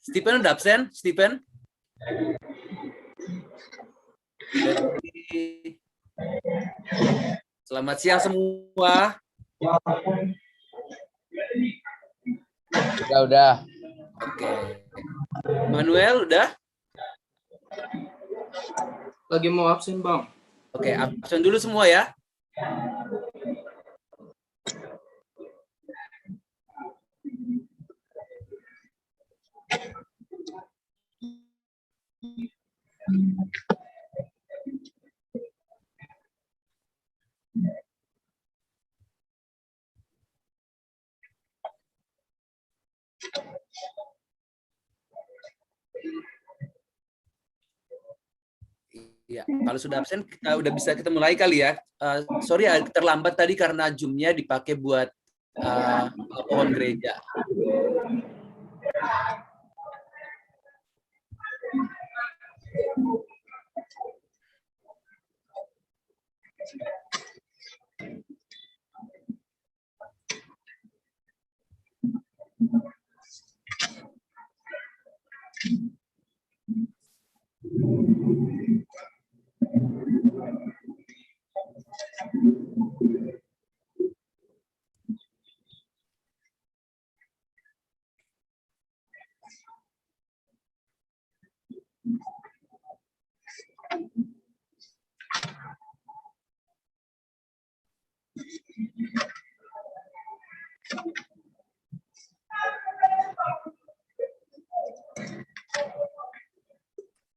Stephen udah absen? Stephen? Selamat siang semua. Udah. Oke. Manuel udah? Lagi mau absen, Bang. Oke, absen dulu semua ya. Ya, kalau sudah absen udah bisa kita mulai kali ya. Sorry terlambat tadi karena Zoom-nya dipakai buat pohon gereja.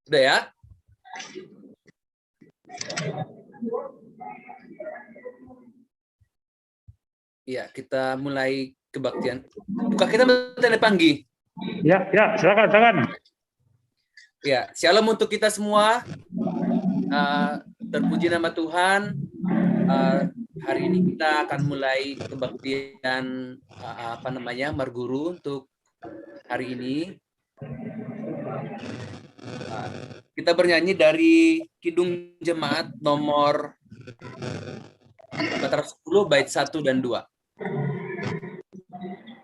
Udah ya? Iya, kita mulai kebaktian. Buka kita tanda panggi. Ya, silakan. Ya, shalom untuk kita semua. Terpuji nama Tuhan. Hari ini kita akan mulai kebaktian Marguru untuk hari ini. Kita bernyanyi dari Kidung Jemaat nomor 410 bait 1 dan 2.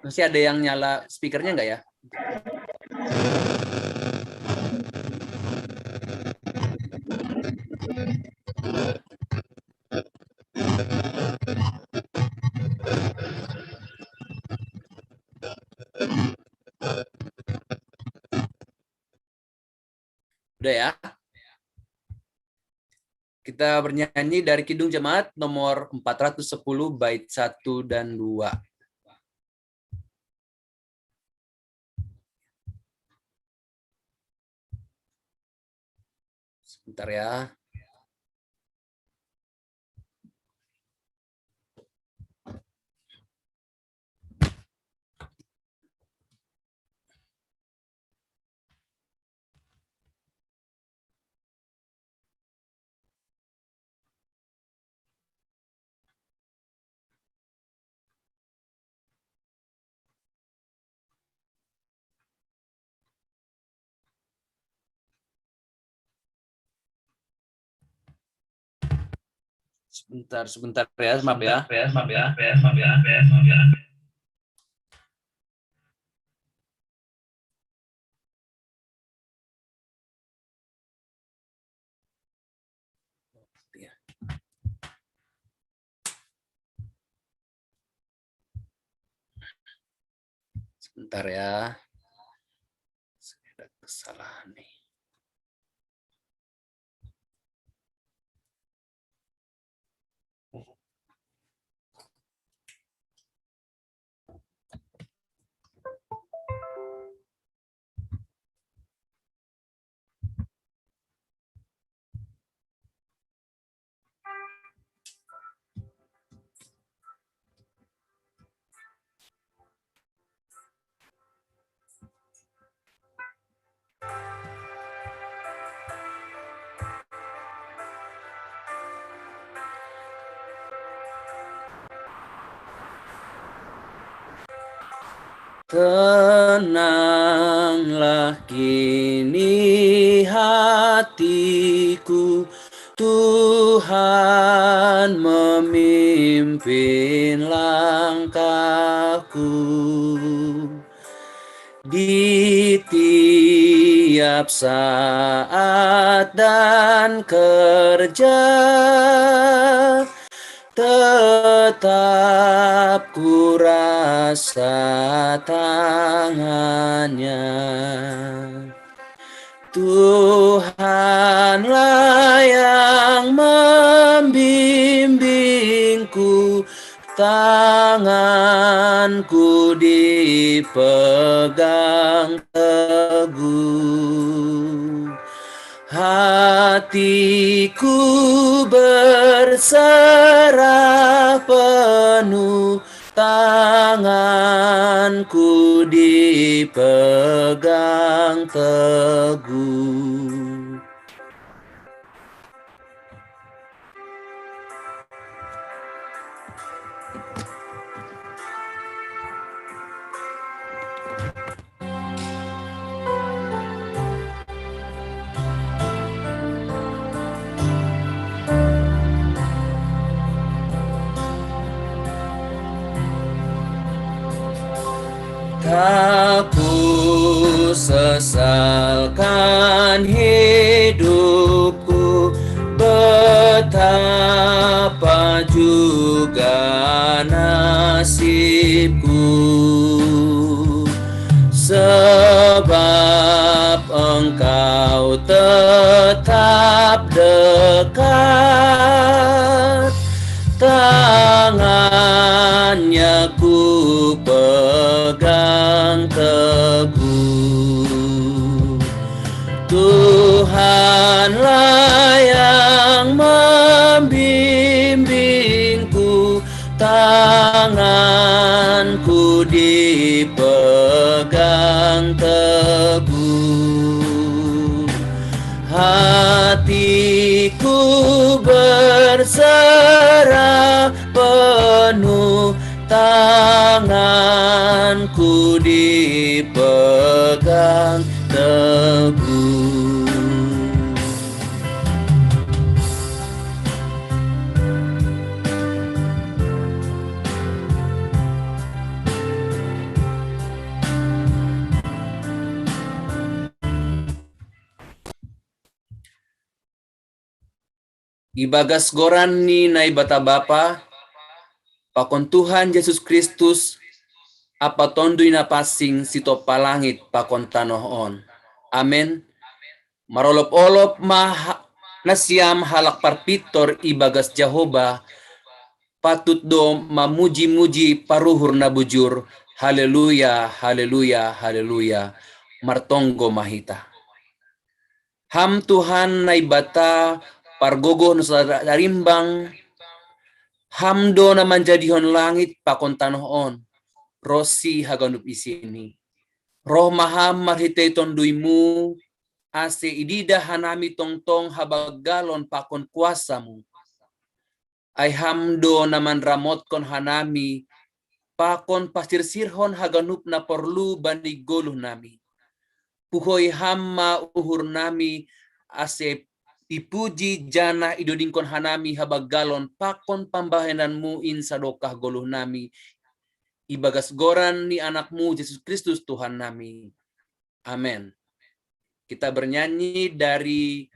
Masih ada yang nyala speakernya nggak ya? Udah ya? Kita bernyanyi dari Kidung Jemaat nomor 410 bait 1 dan 2. Sebentar ya. Sebentar ya, maaf ya. Sebentar ya. Ada kesalahan nih. Tenanglah kini hati. hatiku, Tuhan memimpin langkahku. Di tiap saat dan kerja, tetap ku rasa tangannya. Tuhanlah yang membimbingku, tanganku dipegang teguh. Hatiku berserah penuh, tanganku dipegang teguh. Tak ku sesalkan hidupku, betapa juga nasibku, sebab Engkau tetap dekat. Tangannya ku pegang teguh. Tuhanlah yang membimbingku, tanganku dipegang teguh. Hatiku berserah penuh, tanganku dipegang teguh. Ibagas goran ni nai bata bapa, pakon Tuhan Yesus Kristus, apa tondui na pasing sito palangit pakon tanohon. Amen. Marolop-olop nasiam halak parpitor ibagas Jehovah, patut do mamuji-muji paruhur na bujur. Haleluya, haleluya, haleluya. Martonggo mahita. Ham Tuhan nai bata pargogo no darimbang, hamdo na manjadihon langit pakon tanohon, rosi haganup isini. Roh maham marhitei tonduimu, ase idida hanami tongtong habagalon pakon kuasamu. Ay hamdo na manramotkon hanami, pakon pastirsirhon haganup na porlu bani goluh nami. Puhoy hamma uhur nami, ase ipuji jana idodingkon hanami habagalon pakon pambahenanmu in sadokah goluh nami. Ibagas goran ni anakmu Yesus Kristus Tuhan nami. Amen. Kita bernyanyi dari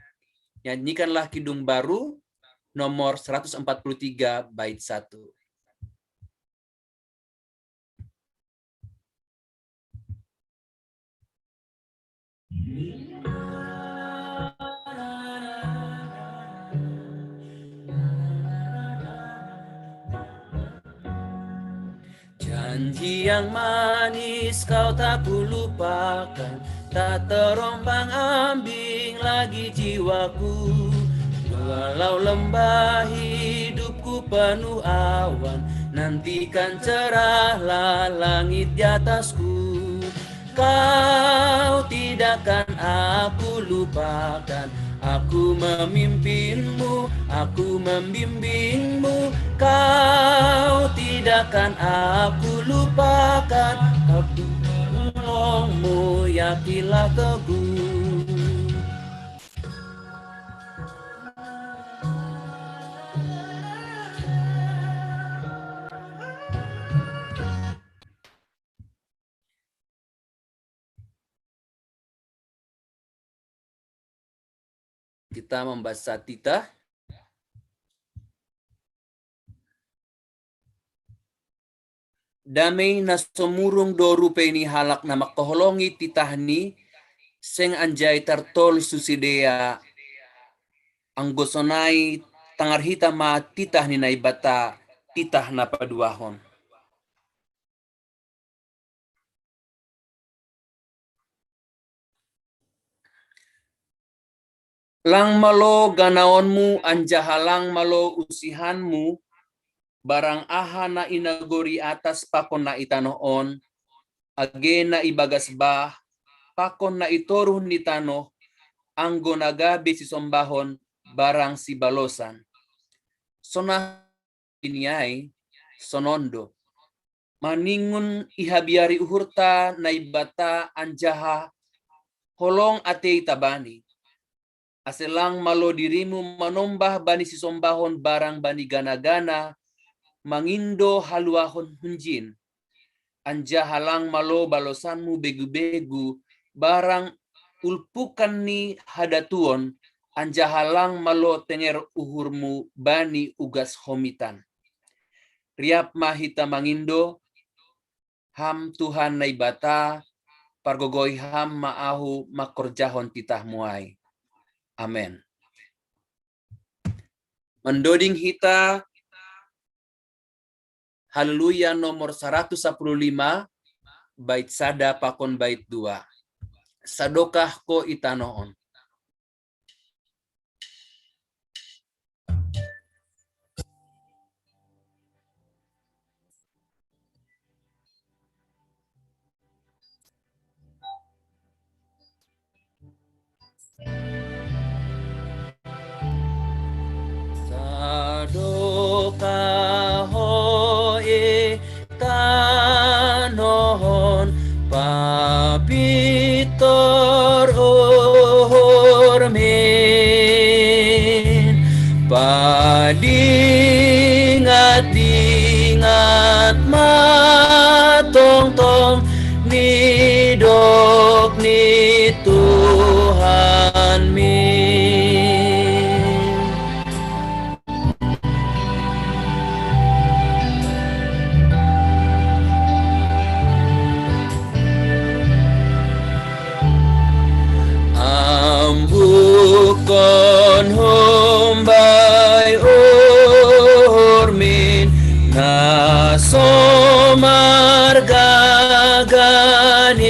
Nyanyikanlah Kidung Baru nomor 143 bait 1. Janji yang manis kau tak kulupakan, tak terombang ambing lagi jiwaku. Walau lembah hidupku penuh awan, nantikan cerahlah langit di atasku. Kau tidakkan aku lupakan, aku memimpinmu, aku membimbingmu. Kau tidakkan aku lupakan, aku menolongmu, yakinlah teguh. Kita membaca titah. Damay na sumurong do rupeni halak na makaholongi titahni seng anjay tartol susidea ang gosonay tangarhita ma titah ni naibata titah na paduahon. Lang malo ganaonmu anjahalang malo usihanmu barang aha na inagori atas pakon na itanoon age na ibagas bah pakon na itoruh ni tano ang gonagabi si sombahon barang si balosan. Sona iniyay sonondo. Maningun ihabiari uhurta na ibata anjaha holong ate tabani. Aselang malo dirimu manombah bani si sombahon barang bani gana-gana mangindo haluahon hunjin. Anjahalang malo balosanmu begu-begu barang ulpukan ni hadatuon anjahalang malo tenger uhurmu bani ugas homitan. Riap mahita mangindo ham Tuhan na ibata pargogoy ham maahu makorjahon titah muay. Amen. Mendoding hita Haleluya nomor 115 bait sada pakon bait 2. Sadokah ko itanoon. Sadokah ho itanoon papitor hormin padingat-ingat matong-tong nidok ni Tuhan min. Ambukon humbai urmin na somar gaganin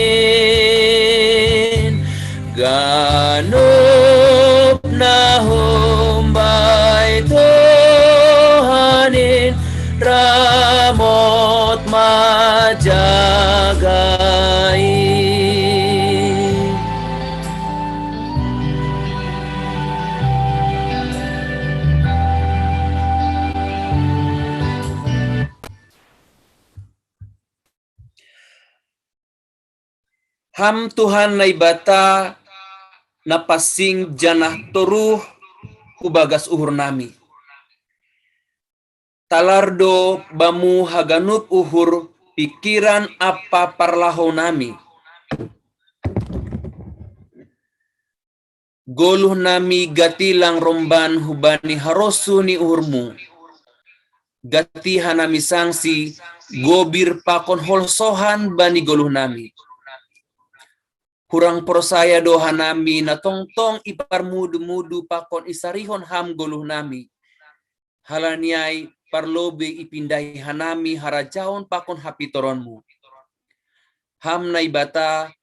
ganup na humbai Tuhanin ramot majagai. Ham Tuhan na ibata napasing janah toruh hubagas uhur nami. Talardo bamu haganup uhur pikiran apa parlaho nami. Goluh nami gatilang romban hubani harosu ni uhurmu. Gati hanami sangsi gobir pakon holsohan bani goluh nami. Kurang prosaya doha nami na tongtong ipar mudu-mudu pakon isarihon ham goluh nami. Halaniai parlobe ipindahi hanami harajaon pakon hapitoronmu. Ham na ibata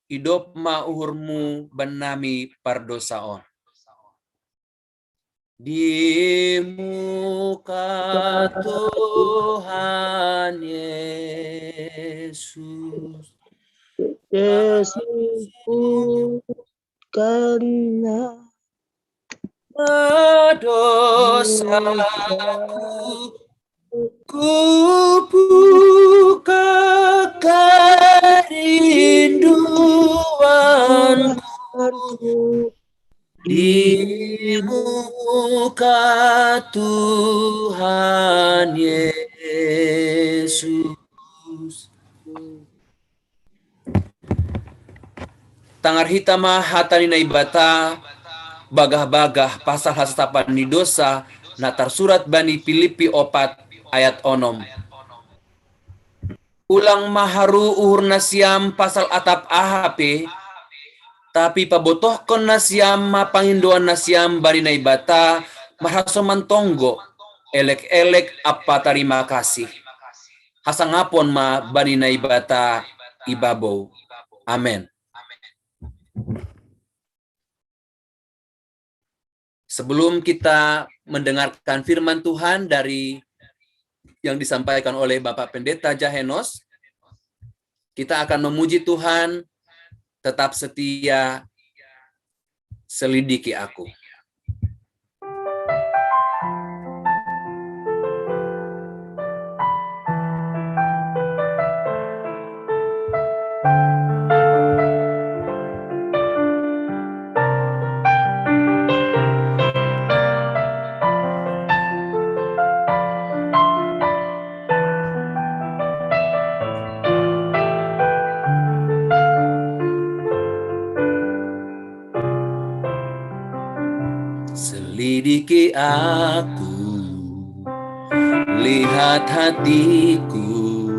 idop ma uhurmu ban nami pardosaon. Di muka Tuhan Yesus. Yesus karena dosaku ku buka kerinduanku di muka Tuhan Yesus. Tangar hitama hatani na ibata bagah-bagah pasal hasapan ni dosa natar surat bani Filipi 4 ayat 6. Ulang maharu uhur nasiam pasal atap AHP, tapi pabotohkon nasiam mapanginduan nasiam bari na ibata mahaso mantonggo elek-elek apa terima kasih. Hasangapon ma bari na ibata ibabaw. Amen. Sebelum kita mendengarkan firman Tuhan dari yang disampaikan oleh Bapak Pendeta Jahenos, kita akan memuji Tuhan, tetap setia, selidiki aku. Selidiki aku, lihat hatiku,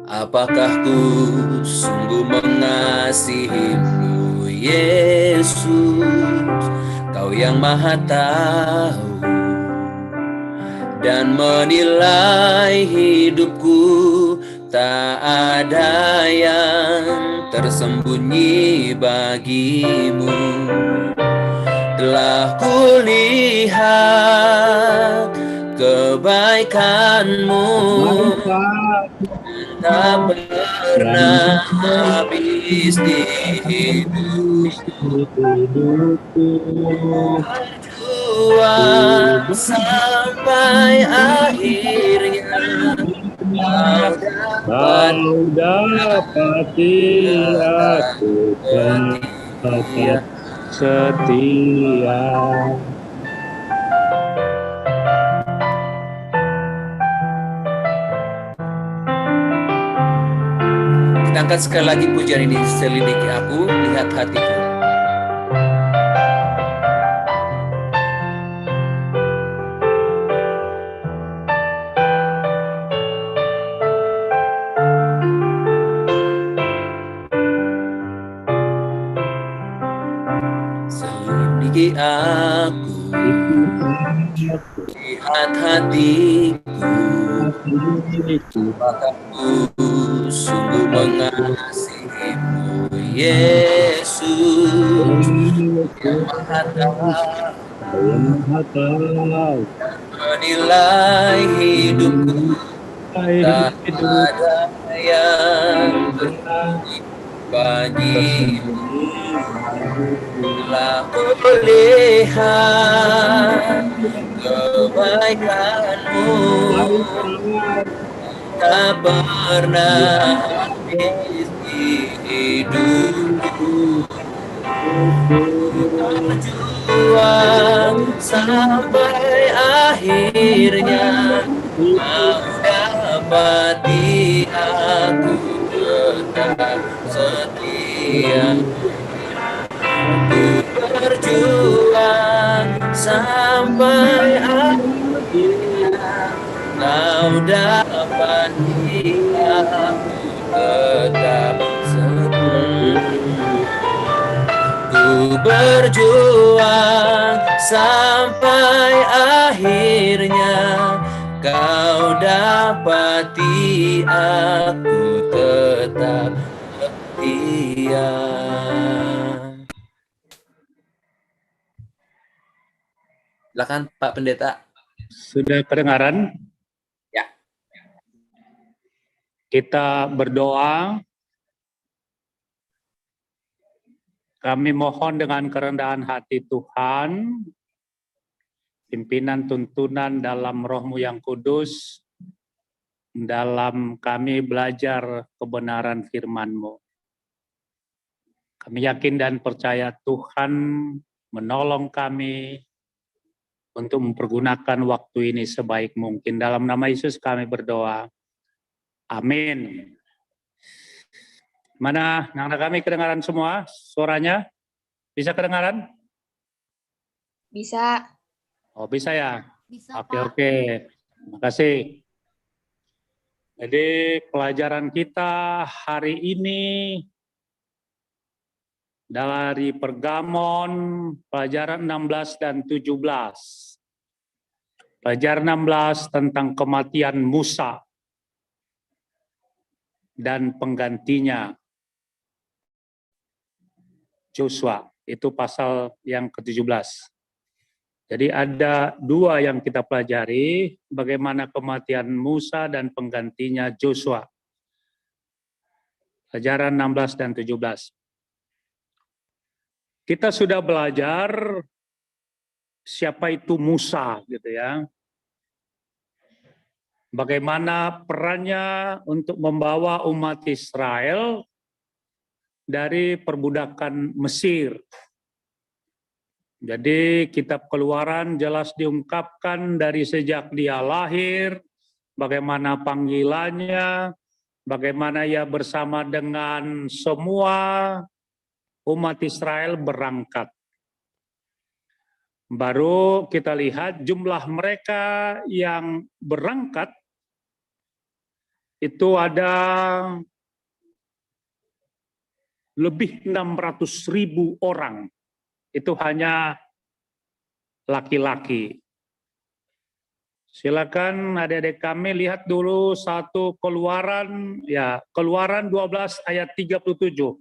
apakah ku sungguh mengasihimu, Yesus, Kau yang Maha Tahu dan menilai hidupku, tak ada yang tersembunyi bagimu. Telah kulihat kebaikan-Mu, tak pernah habis di hidupku. Berjuang sampai akhirnya Kau dapati aku tetap setia. Kita angkat sekali lagi pujian ini, selidiki aku, lihat hatiku. Selidiki aku, lihat hatiku, apakah ku sungguh mengasihimu, Yesus, yang Maha Tahu, menilai hidupku, tak ada yang tersembunyi bagimu. Telah kulihat kebaikan-Mu, tak pernah habis di hidupku. Berjuang sampai akhirnya, Kau dapati aku tetap setia. Ku berjuang sampai akhirnya, Kau dapati aku tetap setia. Ku berjuang sampai akhirnya, Kau dapati aku tetap setia. Silakan Pak Pendeta. Sudah kedengaran? Ya. Kita berdoa. Kami mohon dengan kerendahan hati Tuhan, pimpinan tuntunan dalam Roh-Mu yang kudus, dalam kami belajar kebenaran firman-Mu. Kami yakin dan percaya Tuhan menolong kami untuk mempergunakan waktu ini sebaik mungkin. Dalam nama Yesus kami berdoa. Amin. Mana anak kami kedengaran semua suaranya? Bisa kedengaran? Bisa. Oh, bisa ya? Bisa, Oke, Pak. oke. Terima kasih. Jadi pelajaran kita hari ini dari Pergamon, pelajaran 16 dan 17. Pelajaran 16 tentang kematian Musa dan penggantinya Joshua. Itu pasal yang ke-17. Jadi ada dua yang kita pelajari, bagaimana kematian Musa dan penggantinya Joshua. Pelajaran 16 dan 17. Kita sudah belajar siapa itu Musa, gitu ya. Bagaimana perannya untuk membawa umat Israel dari perbudakan Mesir. Jadi kitab Keluaran jelas diungkapkan dari sejak dia lahir, bagaimana panggilannya, bagaimana ia bersama dengan semua umat Israel berangkat. Baru kita lihat jumlah mereka yang berangkat itu ada lebih 600.000 orang. Itu hanya laki-laki. Silakan adik-adik kami lihat dulu satu Keluaran, ya, Keluaran 12 ayat 37.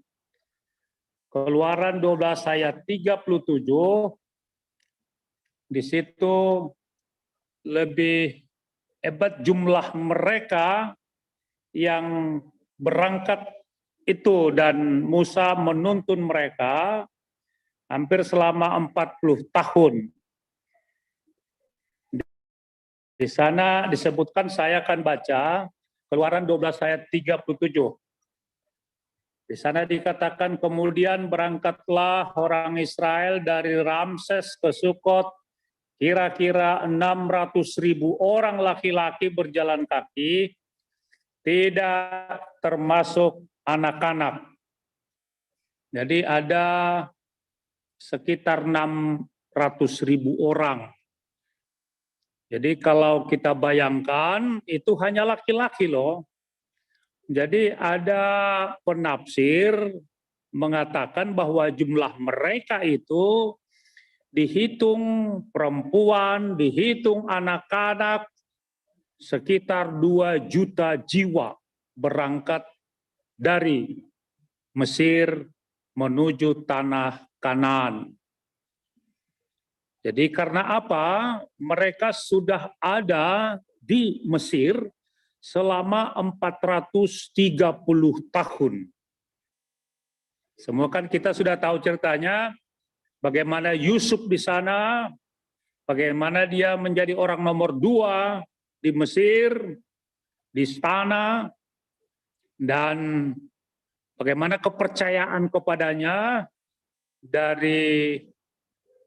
Keluaran 12 ayat 37. Di situ lebih hebat jumlah mereka yang berangkat itu, dan Musa menuntun mereka hampir selama 40 tahun. Di sana disebutkan, saya akan baca Keluaran 12 ayat 37. Di sana dikatakan, kemudian berangkatlah orang Israel dari Ramses ke Sukot, kira-kira 600.000 orang laki-laki berjalan kaki, tidak termasuk anak-anak. Jadi ada sekitar 600.000 orang. Jadi kalau kita bayangkan, itu hanya laki-laki loh. Jadi ada penafsir mengatakan bahwa jumlah mereka itu dihitung perempuan, dihitung anak-anak, sekitar 2 juta jiwa berangkat dari Mesir menuju tanah Kanaan. Jadi karena apa? Mereka sudah ada di Mesir selama 430 tahun. Semua kan kita sudah tahu ceritanya, bagaimana Yusuf di sana, bagaimana dia menjadi orang nomor 2 di Mesir, di istana, dan bagaimana kepercayaan kepadanya dari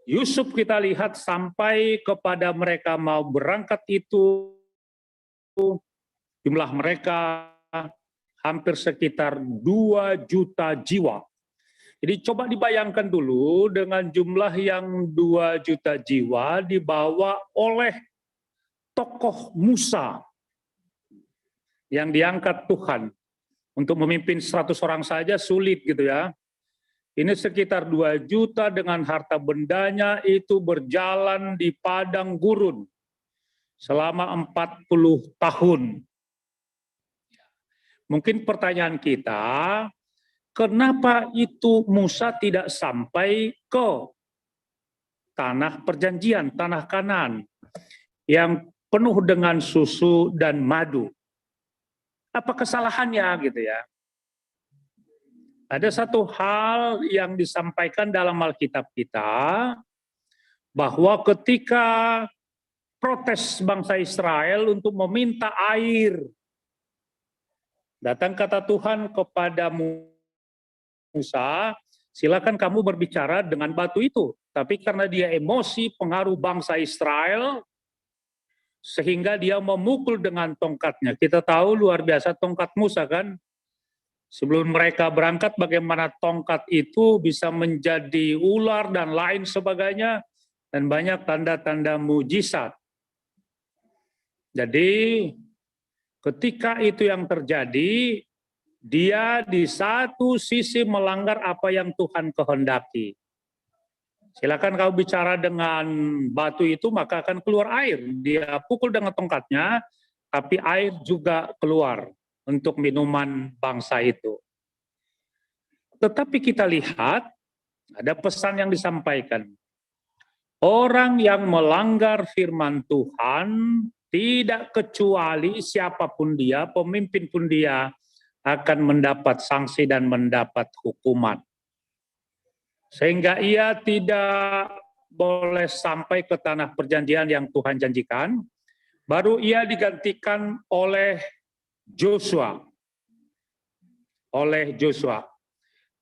Yusuf kita lihat sampai kepada mereka mau berangkat itu, jumlah mereka hampir sekitar 2 juta jiwa. Jadi coba dibayangkan dulu dengan jumlah yang 2 juta jiwa dibawa oleh tokoh Musa yang diangkat Tuhan. Untuk memimpin 100 orang saja sulit gitu ya. Ini sekitar 2 juta dengan harta bendanya itu berjalan di padang gurun selama 40 tahun. Mungkin pertanyaan kita, kenapa itu Musa tidak sampai ke tanah perjanjian, tanah Kanaan yang penuh dengan susu dan madu? Apa kesalahannya gitu ya? Ada satu hal yang disampaikan dalam Alkitab kita, bahwa ketika protes bangsa Israel untuk meminta air, datang kata Tuhan kepada Musa, silakan kamu berbicara dengan batu itu. Tapi karena dia emosi, pengaruh bangsa Israel, sehingga dia memukul dengan tongkatnya. Kita tahu luar biasa tongkat Musa kan. Sebelum mereka berangkat, bagaimana tongkat itu bisa menjadi ular dan lain sebagainya. dan banyak tanda-tanda mujizat. Jadi ketika itu yang terjadi, dia di satu sisi melanggar apa yang Tuhan kehendaki. Silakan kau bicara dengan batu itu, maka akan keluar air. Dia pukul dengan tongkatnya, tapi air juga keluar untuk minuman bangsa itu. Tetapi kita lihat, ada pesan yang disampaikan. Orang yang melanggar firman Tuhan, tidak kecuali siapapun dia, pemimpin pun dia, akan mendapat sanksi dan mendapat hukuman. Sehingga ia tidak boleh sampai ke tanah perjanjian yang Tuhan janjikan, baru ia digantikan oleh Joshua.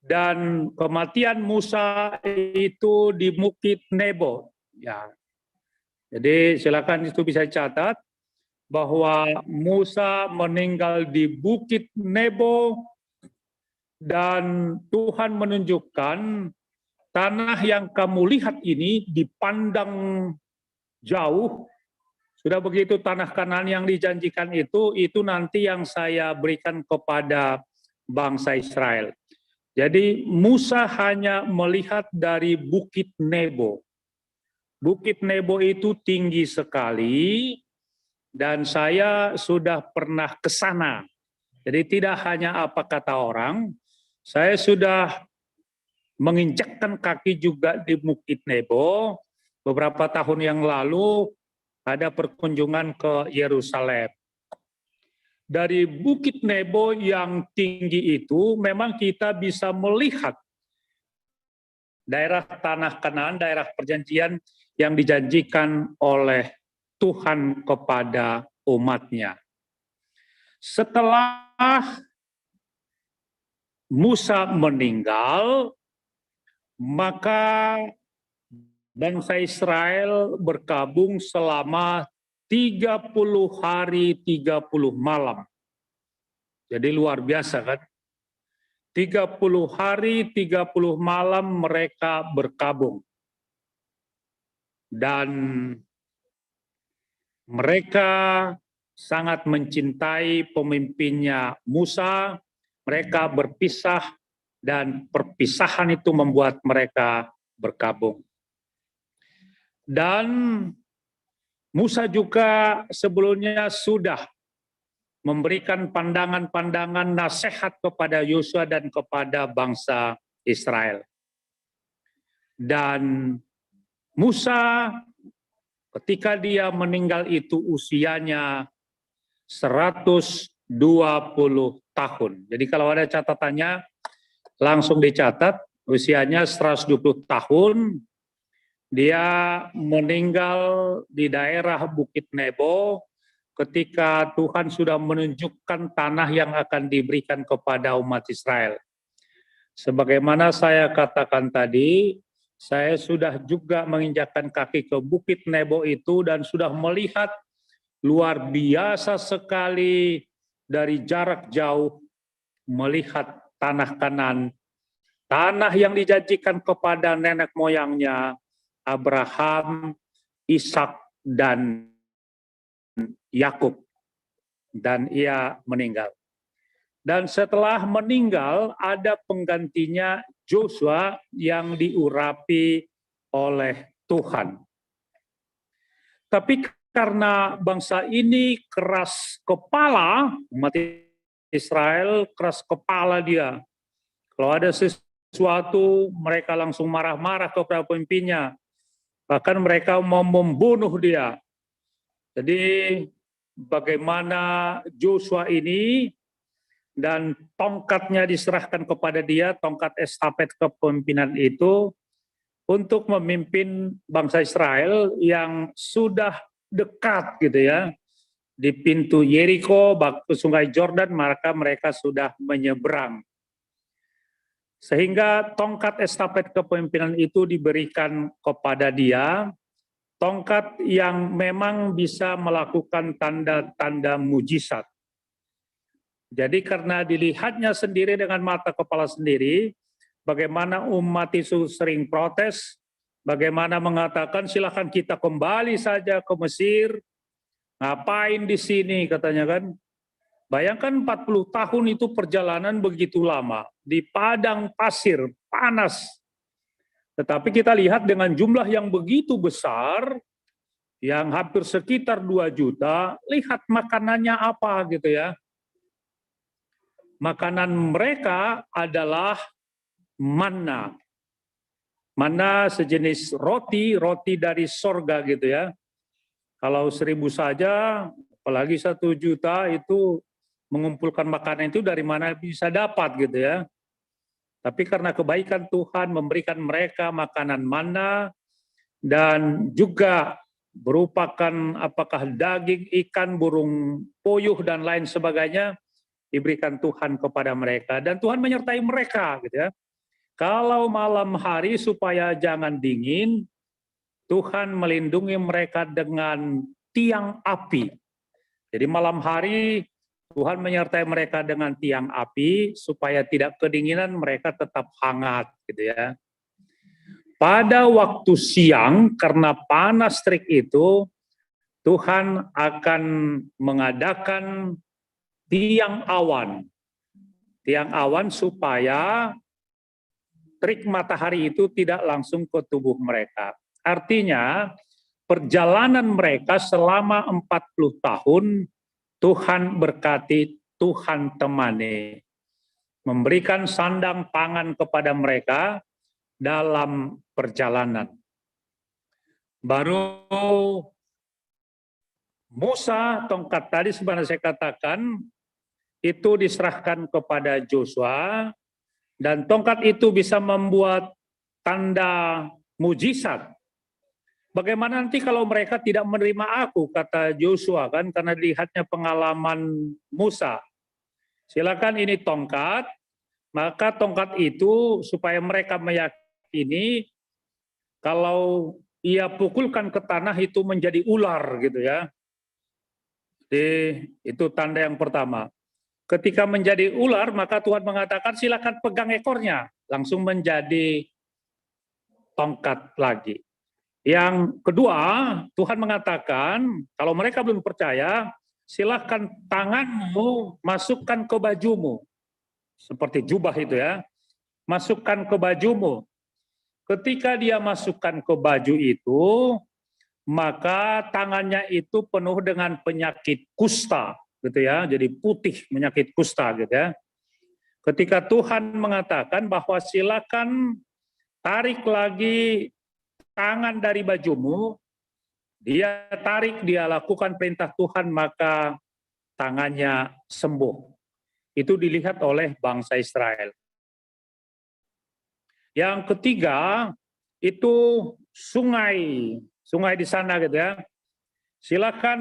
Dan kematian Musa itu di Bukit Nebo. Ya. Jadi silakan itu bisa catat bahwa Musa meninggal di Bukit Nebo dan Tuhan menunjukkan tanah yang kamu lihat ini dipandang jauh. Sudah begitu tanah Kanaan yang dijanjikan itu nanti yang saya berikan kepada bangsa Israel. Jadi Musa hanya melihat dari Bukit Nebo. Bukit Nebo itu tinggi sekali dan saya sudah pernah ke sana. Jadi tidak hanya apa kata orang, saya sudah menginjakkan kaki juga di Bukit Nebo. Beberapa tahun yang lalu ada perkunjungan ke Yerusalem. Dari Bukit Nebo yang tinggi itu memang kita bisa melihat daerah tanah Kanaan, daerah perjanjian yang dijanjikan oleh Tuhan kepada umatnya. Setelah Musa meninggal, maka bangsa Israel berkabung selama 30 hari 30 malam. Jadi luar biasa kan? 30 hari 30 malam mereka berkabung. Dan mereka sangat mencintai pemimpinnya Musa. Mereka berpisah dan perpisahan itu membuat mereka berkabung. Dan Musa juga sebelumnya sudah memberikan pandangan-pandangan nasihat kepada Yosua dan kepada bangsa Israel. Dan Musa ketika dia meninggal itu usianya 120 tahun. Jadi kalau ada catatannya langsung dicatat, usianya 120 tahun, dia meninggal di daerah Bukit Nebo ketika Tuhan sudah menunjukkan tanah yang akan diberikan kepada umat Israel. Sebagaimana saya katakan tadi, saya sudah juga menginjakkan kaki ke Bukit Nebo itu dan sudah melihat luar biasa sekali dari jarak jauh melihat tanah Kanaan, tanah yang dijanjikan kepada nenek moyangnya, Abraham, Ishak, dan Yakub. Dan ia meninggal. Dan setelah meninggal, ada penggantinya Joshua yang diurapi oleh Tuhan. Tapi karena bangsa ini keras kepala, umat Israel keras kepala dia. Kalau ada sesuatu, mereka langsung marah-marah kepada pemimpinnya. Bahkan mereka mau membunuh dia. Jadi bagaimana Joshua ini dan tongkatnya diserahkan kepada dia, tongkat estafet kepemimpinan itu untuk memimpin bangsa Israel yang sudah dekat gitu ya. Di pintu Yeriko, ke sungai Jordan, maka mereka sudah menyeberang. Sehingga tongkat estafet kepemimpinan itu diberikan kepada dia, tongkat yang memang bisa melakukan tanda-tanda mujizat. Jadi karena dilihatnya sendiri dengan mata kepala sendiri, bagaimana umat itu sering protes, Bagaimana mengatakan silahkan kita kembali saja ke Mesir, ngapain di sini katanya kan. Bayangkan 40 tahun itu perjalanan begitu lama, di padang pasir, panas. Tetapi kita lihat dengan jumlah yang begitu besar, yang hampir sekitar 2 juta, lihat makanannya apa gitu ya. Makanan mereka adalah manna. Manna sejenis roti dari sorga gitu ya. Kalau 1000 saja, apalagi 1 juta itu mengumpulkan makanan itu dari mana bisa dapat gitu ya. Tapi karena kebaikan Tuhan memberikan mereka makanan manna dan juga merupakan apakah daging, ikan, burung puyuh dan lain sebagainya diberikan Tuhan kepada mereka dan Tuhan menyertai mereka gitu ya. Kalau malam hari supaya jangan dingin, Tuhan melindungi mereka dengan tiang api. Jadi malam hari Tuhan menyertai mereka dengan tiang api supaya tidak kedinginan, mereka tetap hangat gitu ya. Pada waktu siang karena panas terik itu Tuhan akan mengadakan tiang awan. Tiang awan supaya terik matahari itu tidak langsung ke tubuh mereka. Artinya perjalanan mereka selama 40 tahun Tuhan berkati, Tuhan temani, memberikan sandang pangan kepada mereka dalam perjalanan. Baru Musa, tongkat tadi sebenarnya saya katakan, itu diserahkan kepada Joshua, dan tongkat itu bisa membuat tanda mujizat. Bagaimana nanti kalau mereka tidak menerima aku, kata Joshua kan, karena dilihatnya pengalaman Musa. Silakan ini tongkat, maka tongkat itu supaya mereka meyakini kalau ia pukulkan ke tanah itu menjadi ular gitu ya. Jadi itu tanda yang pertama. Ketika menjadi ular, maka Tuhan mengatakan silakan pegang ekornya, langsung menjadi tongkat lagi. Yang kedua, Tuhan mengatakan, kalau mereka belum percaya, silahkan tanganmu masukkan ke bajumu. Seperti jubah itu ya. Masukkan ke bajumu. Ketika dia masukkan ke baju itu, maka tangannya itu penuh dengan penyakit kusta. Gitu ya, jadi putih penyakit kusta gitu ya. Ketika Tuhan mengatakan bahwa silakan tarik lagi tangan dari bajumu, dia tarik, dia lakukan perintah Tuhan, maka tangannya sembuh. Itu dilihat oleh bangsa Israel. Yang ketiga, itu sungai di sana gitu ya. Silakan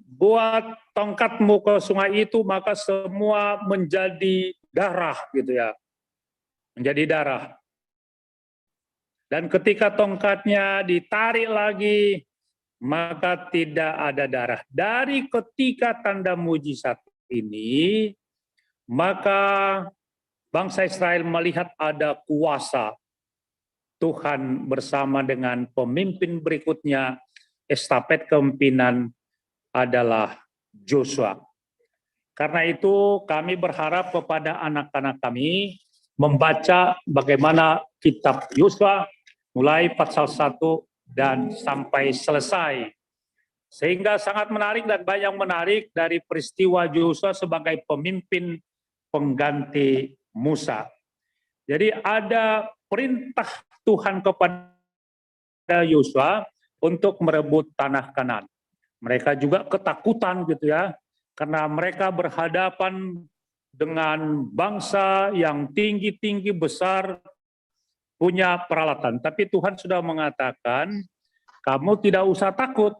buat tongkatmu ke sungai itu, maka semua menjadi darah gitu ya. Menjadi darah. Dan ketika tongkatnya ditarik lagi, maka tidak ada darah. Dari ketika tanda mujizat ini, maka bangsa Israel melihat ada kuasa Tuhan bersama dengan pemimpin berikutnya, estafet kepemimpinan adalah Joshua. Karena itu kami berharap kepada anak-anak kami membaca bagaimana kitab Yosua mulai pasal 1 dan sampai selesai. Sehingga sangat menarik dan banyak menarik dari peristiwa Yosua sebagai pemimpin pengganti Musa. Jadi ada perintah Tuhan kepada Yosua untuk merebut tanah Kanaan. Mereka juga ketakutan gitu ya, karena mereka berhadapan dengan bangsa yang tinggi-tinggi besar, punya peralatan. Tapi Tuhan sudah mengatakan, kamu tidak usah takut.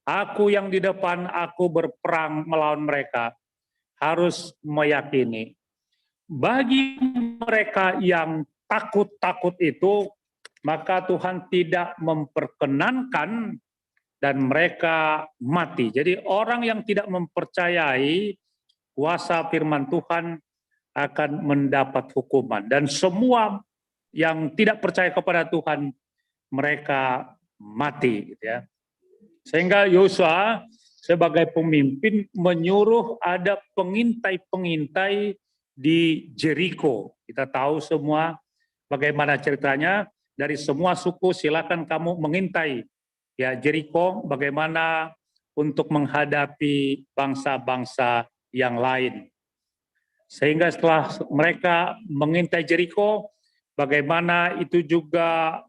Aku yang di depan, aku berperang melawan mereka. Harus meyakini. Bagi mereka yang takut-takut itu, maka Tuhan tidak memperkenankan dan mereka mati. Jadi orang yang tidak mempercayai kuasa firman Tuhan akan mendapat hukuman. Dan semua yang tidak percaya kepada Tuhan mereka mati, gitu ya. Sehingga Yosua sebagai pemimpin menyuruh ada pengintai-pengintai di Jericho. Kita tahu semua bagaimana ceritanya, dari semua suku silakan kamu mengintai ya Jericho, bagaimana untuk menghadapi bangsa-bangsa yang lain. Sehingga setelah mereka mengintai Jericho, bagaimana itu juga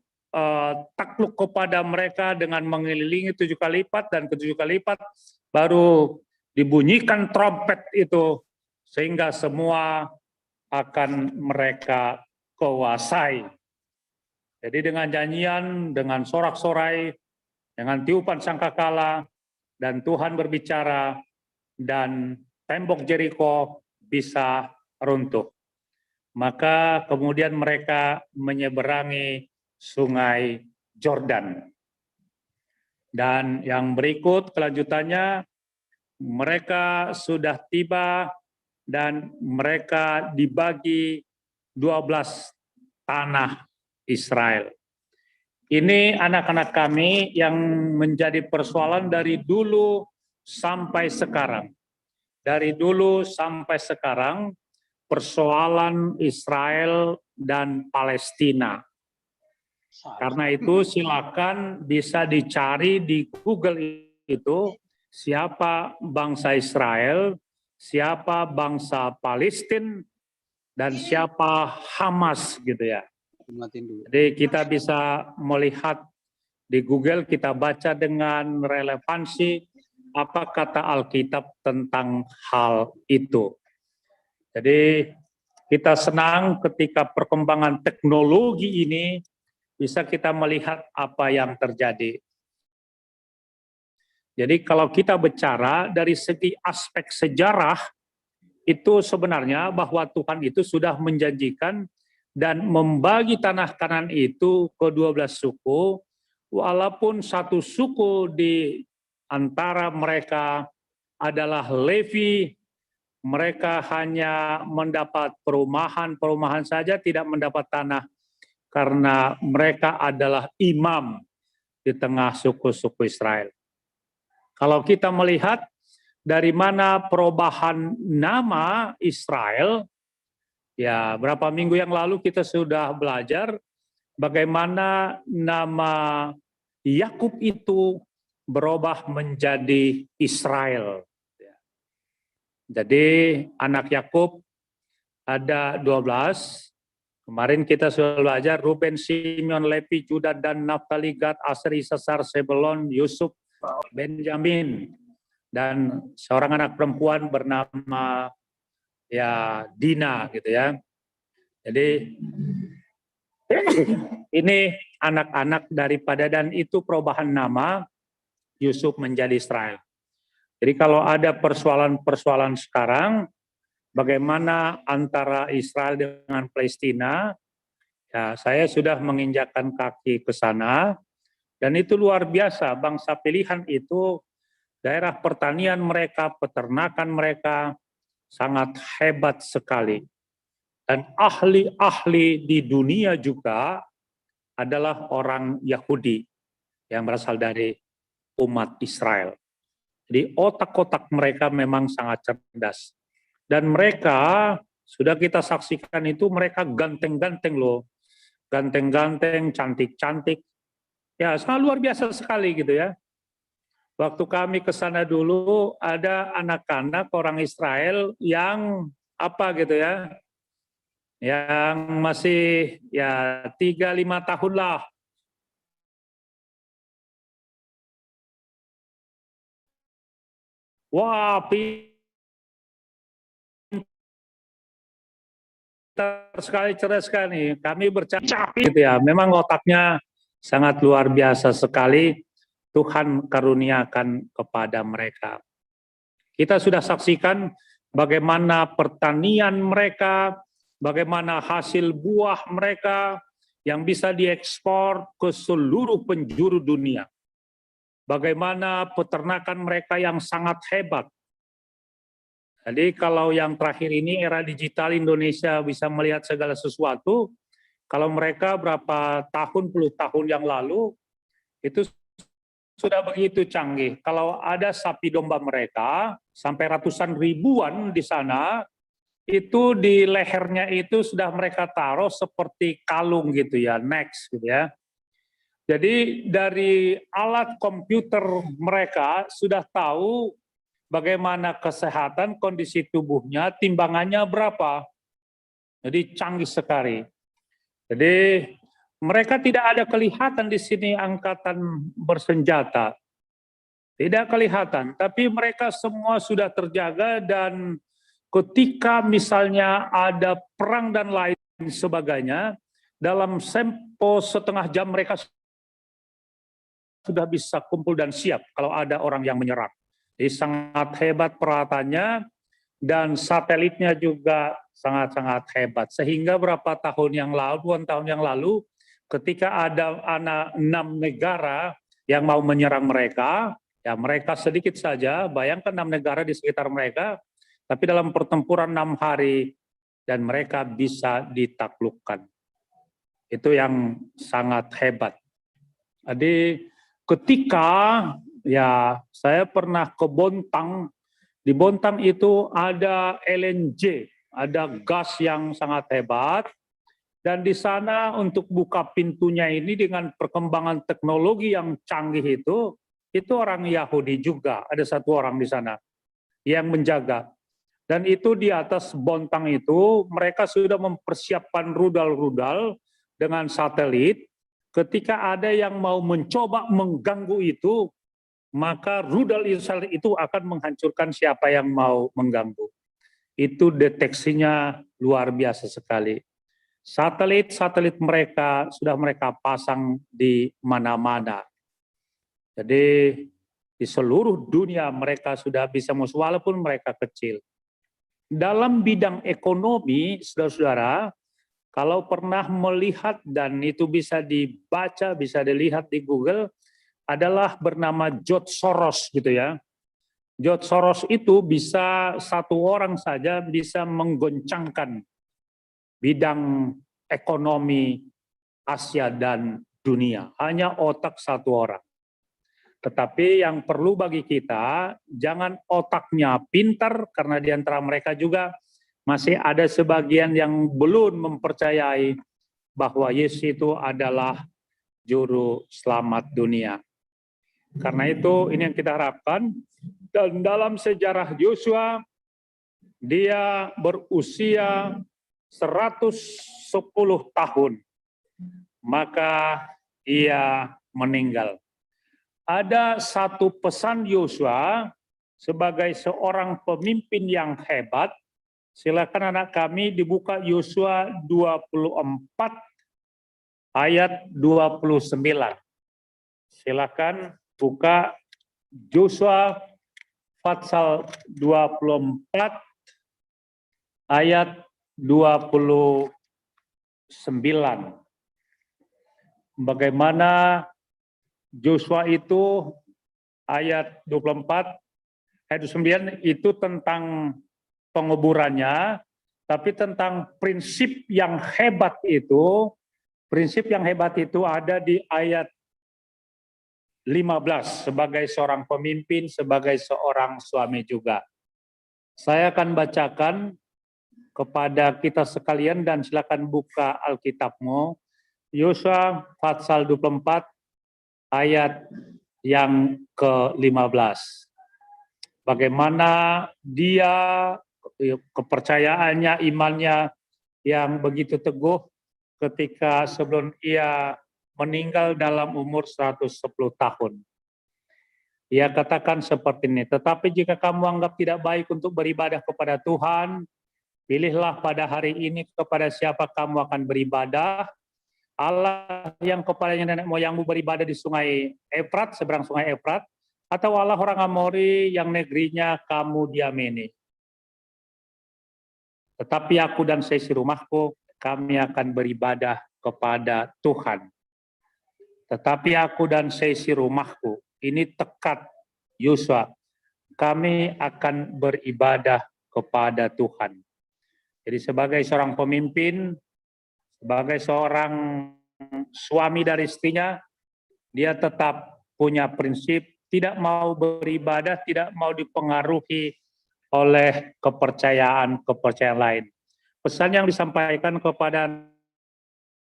takluk kepada mereka dengan mengelilingi 7 kali lipat, dan ke-7 kali lipat baru dibunyikan trompet itu, sehingga semua akan mereka kuasai. Jadi dengan nyanyian, dengan sorak-sorai, dengan tiupan sangkakala, dan Tuhan berbicara, dan tembok Jericho bisa runtuh. Maka kemudian mereka menyeberangi sungai Jordan. Dan yang berikut kelanjutannya, mereka sudah tiba dan mereka dibagi 12 tanah Israel. Ini anak-anak kami yang menjadi persoalan dari dulu sampai sekarang. Dari dulu sampai sekarang, persoalan Israel dan Palestina. Karena itu silakan bisa dicari di Google itu, siapa bangsa Israel, siapa bangsa Palestina, dan siapa Hamas gitu ya. Jadi kita bisa melihat di Google, kita baca dengan relevansi apa kata Alkitab tentang hal itu. Jadi kita senang ketika perkembangan teknologi ini bisa kita melihat apa yang terjadi. Jadi kalau kita bicara dari segi aspek sejarah, itu sebenarnya bahwa Tuhan itu sudah menjanjikan dan membagi tanah Kanan itu ke 12 suku, walaupun satu suku di antara mereka adalah Levi, mereka hanya mendapat perumahan saja, tidak mendapat tanah, karena mereka adalah imam di tengah suku-suku Israel. Kalau kita melihat dari mana perubahan nama Israel, ya, berapa minggu yang lalu kita sudah belajar bagaimana nama Yakub itu berubah menjadi Israel. Jadi anak Yakub ada 12. Kemarin kita sudah belajar Ruben, Simeon, Levi, Judah, dan Naftali, Gad, Aser, Isasar, Sebulon, Yusuf, Benjamin, dan seorang anak perempuan bernama ya Dina gitu ya. Jadi ini anak-anak daripada, dan itu perubahan nama Yusuf menjadi Israel. Jadi kalau ada persoalan-persoalan sekarang, bagaimana antara Israel dengan Palestina, ya saya sudah menginjakkan kaki ke sana, dan itu luar biasa. Bangsa pilihan itu, daerah pertanian mereka, peternakan mereka, sangat hebat sekali. Dan ahli-ahli di dunia juga adalah orang Yahudi yang berasal dari umat Israel. Jadi otak-otak mereka memang sangat cerdas. Dan mereka, sudah kita saksikan itu, mereka ganteng-ganteng loh. Ganteng-ganteng, cantik-cantik. Ya, sangat luar biasa sekali gitu ya. Waktu kami ke sana dulu, ada anak-anak orang Israel yang apa gitu ya, yang masih ya 3-5 tahun lah. Wah, pintar sekali, cerdas sekali. Kami bercakap gitu ya. Memang otaknya sangat luar biasa sekali. Tuhan karuniakan kepada mereka. Kita sudah saksikan bagaimana pertanian mereka, bagaimana hasil buah mereka yang bisa diekspor ke seluruh penjuru dunia. Bagaimana peternakan mereka yang sangat hebat. Jadi kalau yang terakhir ini era digital, Indonesia bisa melihat segala sesuatu, Kalau mereka berapa puluh tahun yang lalu, itu sudah begitu canggih. Kalau ada sapi domba mereka, sampai ratusan ribuan di sana, itu di lehernya itu sudah mereka taruh seperti kalung gitu ya, next gitu ya. Jadi dari alat komputer mereka sudah tahu bagaimana kesehatan, kondisi tubuhnya, timbangannya berapa. Jadi canggih sekali. Jadi mereka tidak ada kelihatan di sini angkatan bersenjata. Tidak kelihatan, tapi mereka semua sudah terjaga dan ketika misalnya ada perang dan lain sebagainya, dalam tempo setengah jam mereka sudah bisa kumpul dan siap kalau ada orang yang menyerang. Jadi sangat hebat peralatannya dan satelitnya juga sangat-sangat hebat. Sehingga berapa tahun yang lalu, puluhan tahun yang lalu, ketika ada 6 negara yang mau menyerang mereka, ya mereka sedikit saja, bayangkan 6 negara di sekitar mereka, tapi dalam pertempuran 6 hari, dan mereka bisa ditaklukkan. Itu yang sangat hebat. Jadi ketika ya saya pernah ke Bontang, di Bontang itu ada LNG, ada gas yang sangat hebat, dan di sana untuk buka pintunya ini dengan perkembangan teknologi yang canggih itu orang Yahudi juga, ada satu orang di sana yang menjaga. Dan itu di atas Bontang itu mereka sudah mempersiapkan rudal-rudal dengan satelit. Ketika ada yang mau mencoba mengganggu itu, maka rudal Israel itu akan menghancurkan siapa yang mau mengganggu. Itu deteksinya luar biasa sekali. Satelit-satelit mereka sudah mereka pasang di mana-mana. Jadi di seluruh dunia mereka sudah bisa musuh walaupun mereka kecil. Dalam bidang ekonomi, saudara-saudara, kalau pernah melihat dan itu bisa dibaca, bisa dilihat di Google, adalah bernama George Soros gitu ya. George Soros itu bisa satu orang saja bisa menggoncangkan bidang ekonomi Asia dan dunia. Hanya otak satu orang. Tetapi yang perlu bagi kita, jangan otaknya pintar, karena di antara mereka juga masih ada sebagian yang belum mempercayai bahwa Yesus itu adalah juru selamat dunia. Karena itu ini yang kita harapkan, dan dalam sejarah Yosua, dia berusia 110 tahun, maka ia meninggal. Ada satu pesan Yosua sebagai seorang pemimpin yang hebat. Silakan anak kami dibuka Yosua 24 ayat 29. Silakan buka Yosua pasal 24 ayat 29. Bagaimana Yosua itu ayat 24, ayat 9 itu tentang penguburannya, tapi tentang prinsip yang hebat itu ada di ayat 15 sebagai seorang pemimpin, sebagai seorang suami juga. Saya akan bacakan kepada kita sekalian dan silakan buka Alkitabmu. Yosua pasal 24 ayat yang ke-15. Bagaimana dia kepercayaannya, imannya yang begitu teguh ketika sebelum ia meninggal dalam umur 110 tahun. Ia katakan seperti ini, tetapi jika kamu anggap tidak baik untuk beribadah kepada Tuhan, pilihlah pada hari ini kepada siapa kamu akan beribadah. Allah yang kepadanya nenek moyangmu beribadah di sungai Efrat, seberang sungai Efrat, atau Allah orang Amori yang negerinya kamu diamini. Tetapi aku dan seisi rumahku, kami akan beribadah kepada Tuhan. Tetapi aku dan seisi rumahku, ini tekad Yosua, kami akan beribadah kepada Tuhan. Jadi sebagai seorang pemimpin, sebagai seorang suami dari istrinya, dia tetap punya prinsip tidak mau beribadah, tidak mau dipengaruhi oleh kepercayaan lain. Pesan yang disampaikan kepada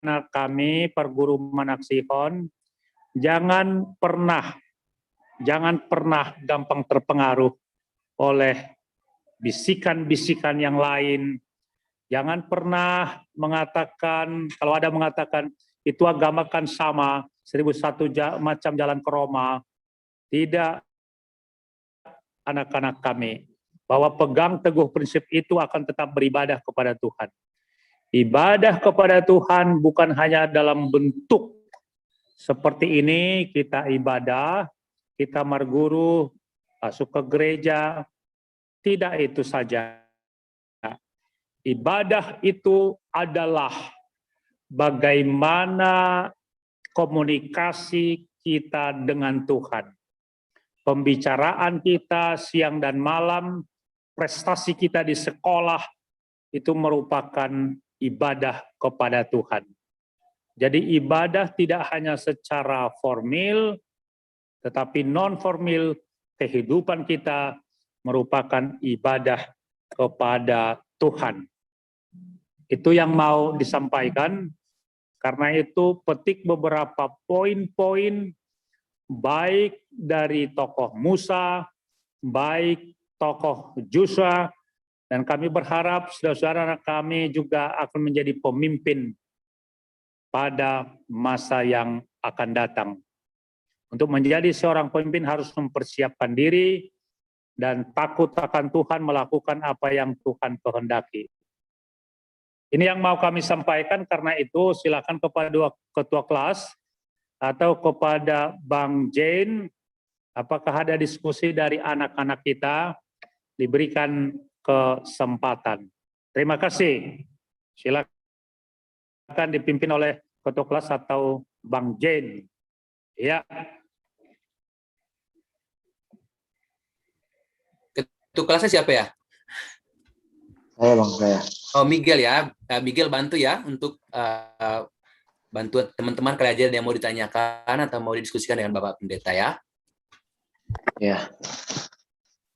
anak kami, perguru Manaksihon, jangan pernah gampang terpengaruh oleh bisikan-bisikan yang lain. Jangan pernah mengatakan, kalau ada mengatakan, itu agama kan sama, 1001 macam jalan ke Roma. Tidak, anak-anak kami, bahwa pegang teguh prinsip itu akan tetap beribadah kepada Tuhan. Ibadah kepada Tuhan bukan hanya dalam bentuk seperti ini, kita ibadah, kita marguru, masuk ke gereja, tidak itu saja. Ibadah itu adalah bagaimana komunikasi kita dengan Tuhan. Pembicaraan kita siang dan malam, prestasi kita di sekolah, itu merupakan ibadah kepada Tuhan. Jadi ibadah tidak hanya secara formal, tetapi non-formal, kehidupan kita merupakan ibadah kepada Tuhan. Itu yang mau disampaikan, karena itu petik beberapa poin-poin, baik dari tokoh Musa, baik tokoh Joshua, dan kami berharap saudara-saudara kami juga akan menjadi pemimpin pada masa yang akan datang. Untuk menjadi seorang pemimpin harus mempersiapkan diri dan takut akan Tuhan, melakukan apa yang Tuhan kehendaki. Ini yang mau kami sampaikan, karena itu silakan kepada ketua kelas atau kepada Bang Jane, apakah ada diskusi dari anak-anak kita, diberikan kesempatan. Terima kasih. Silakan dipimpin oleh ketua kelas atau Bang Jane. Ya. Ketua kelasnya siapa ya? Saya Bang, saya. Oh, Miguel ya. Miguel bantu ya untuk bantu teman-teman kali aja yang mau ditanyakan atau mau didiskusikan dengan Bapak Pendeta ya. Ya.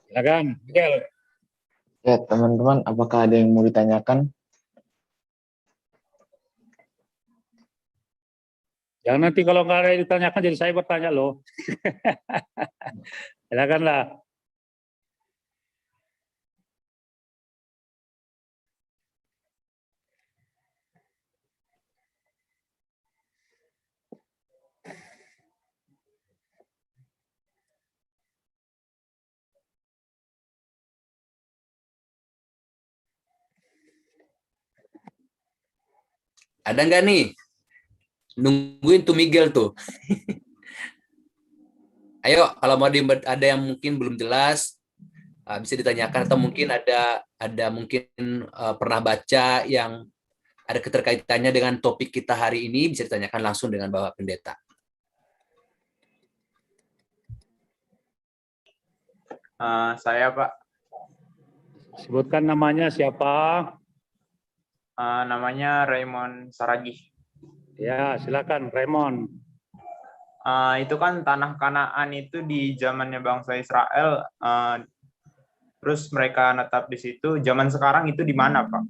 Silakan, Miguel. Ya, teman-teman, apakah ada yang mau ditanyakan? Jangan nanti kalau nggak ada yang ditanyakan jadi saya bertanya loh. Silakanlah. Ada nggak nih? Nungguin tuh Miguel tuh. Ayo, kalau mau ada yang mungkin belum jelas, bisa ditanyakan, atau mungkin ada mungkin pernah baca yang ada keterkaitannya dengan topik kita hari ini, bisa ditanyakan langsung dengan Bapak Pendeta. Saya Pak, Sebutkan namanya siapa? namanya Raymond Saragih. Ya, silakan Raymond. Itu kan tanah Kanaan itu di zamannya bangsa Israel, terus mereka netap di situ. Zaman sekarang itu di mana Pak?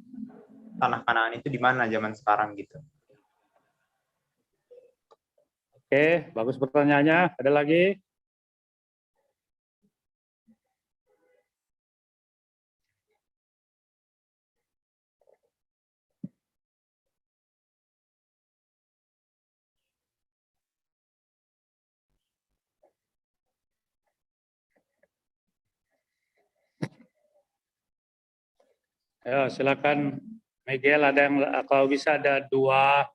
Tanah Kanaan itu di mana zaman sekarang gitu? Oke, bagus pertanyaannya. Ada lagi? Ayo, silakan Miguel. Ada yang kalau bisa ada 2-3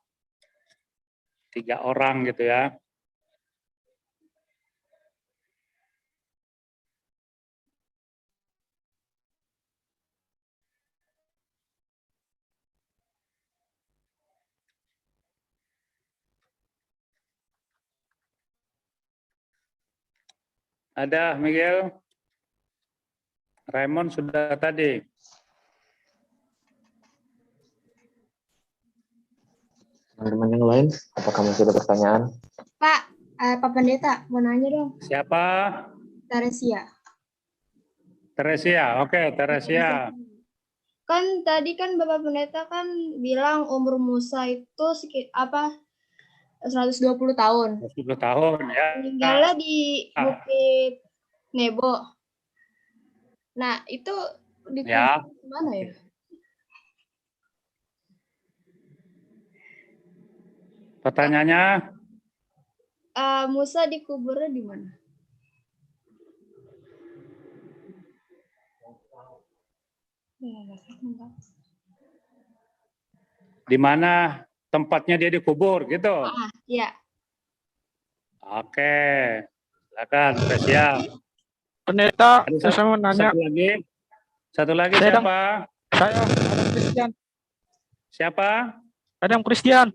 orang gitu ya. Ada Miguel? Raymond sudah tadi. Teman-teman yang lain, apakah masih ada pertanyaan? Pak Pendeta, mau nanya dong. Siapa? Teresia. Teresia. Oke, Teresia. Kan tadi kan Bapak Pendeta kan bilang umur Musa itu 120 tahun. 10 tahun ya. Meninggalnya di Bukit Nebo. Nah, itu di Ya. mana ya? Pertanyaannya, Musa dikuburnya di mana? di mana tempatnya dia dikubur gitu? Iya. Oke. Silakan, Teresia. Pendeta, Ada saya mau nanya. Satu lagi Saya siapa? Saya Adam Christian. Siapa? Adam Christian.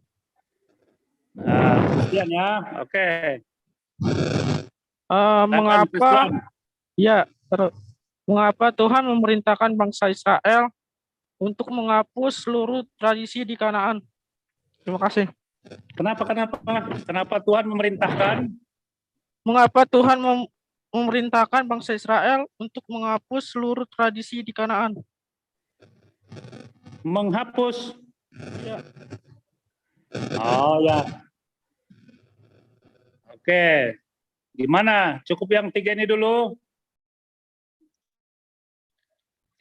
Christian ya. Oke. Mengapa? Christian. Ya, mengapa Tuhan memerintahkan bangsa Israel untuk menghapus seluruh tradisi di Kanaan? Terima kasih. Kenapa Tuhan memerintahkan? Mengapa Tuhan memerintahkan bangsa Israel untuk menghapus seluruh tradisi di Kanaan? Menghapus. Ya. Oh ya. Oke. Gimana? Cukup yang 3 ini dulu?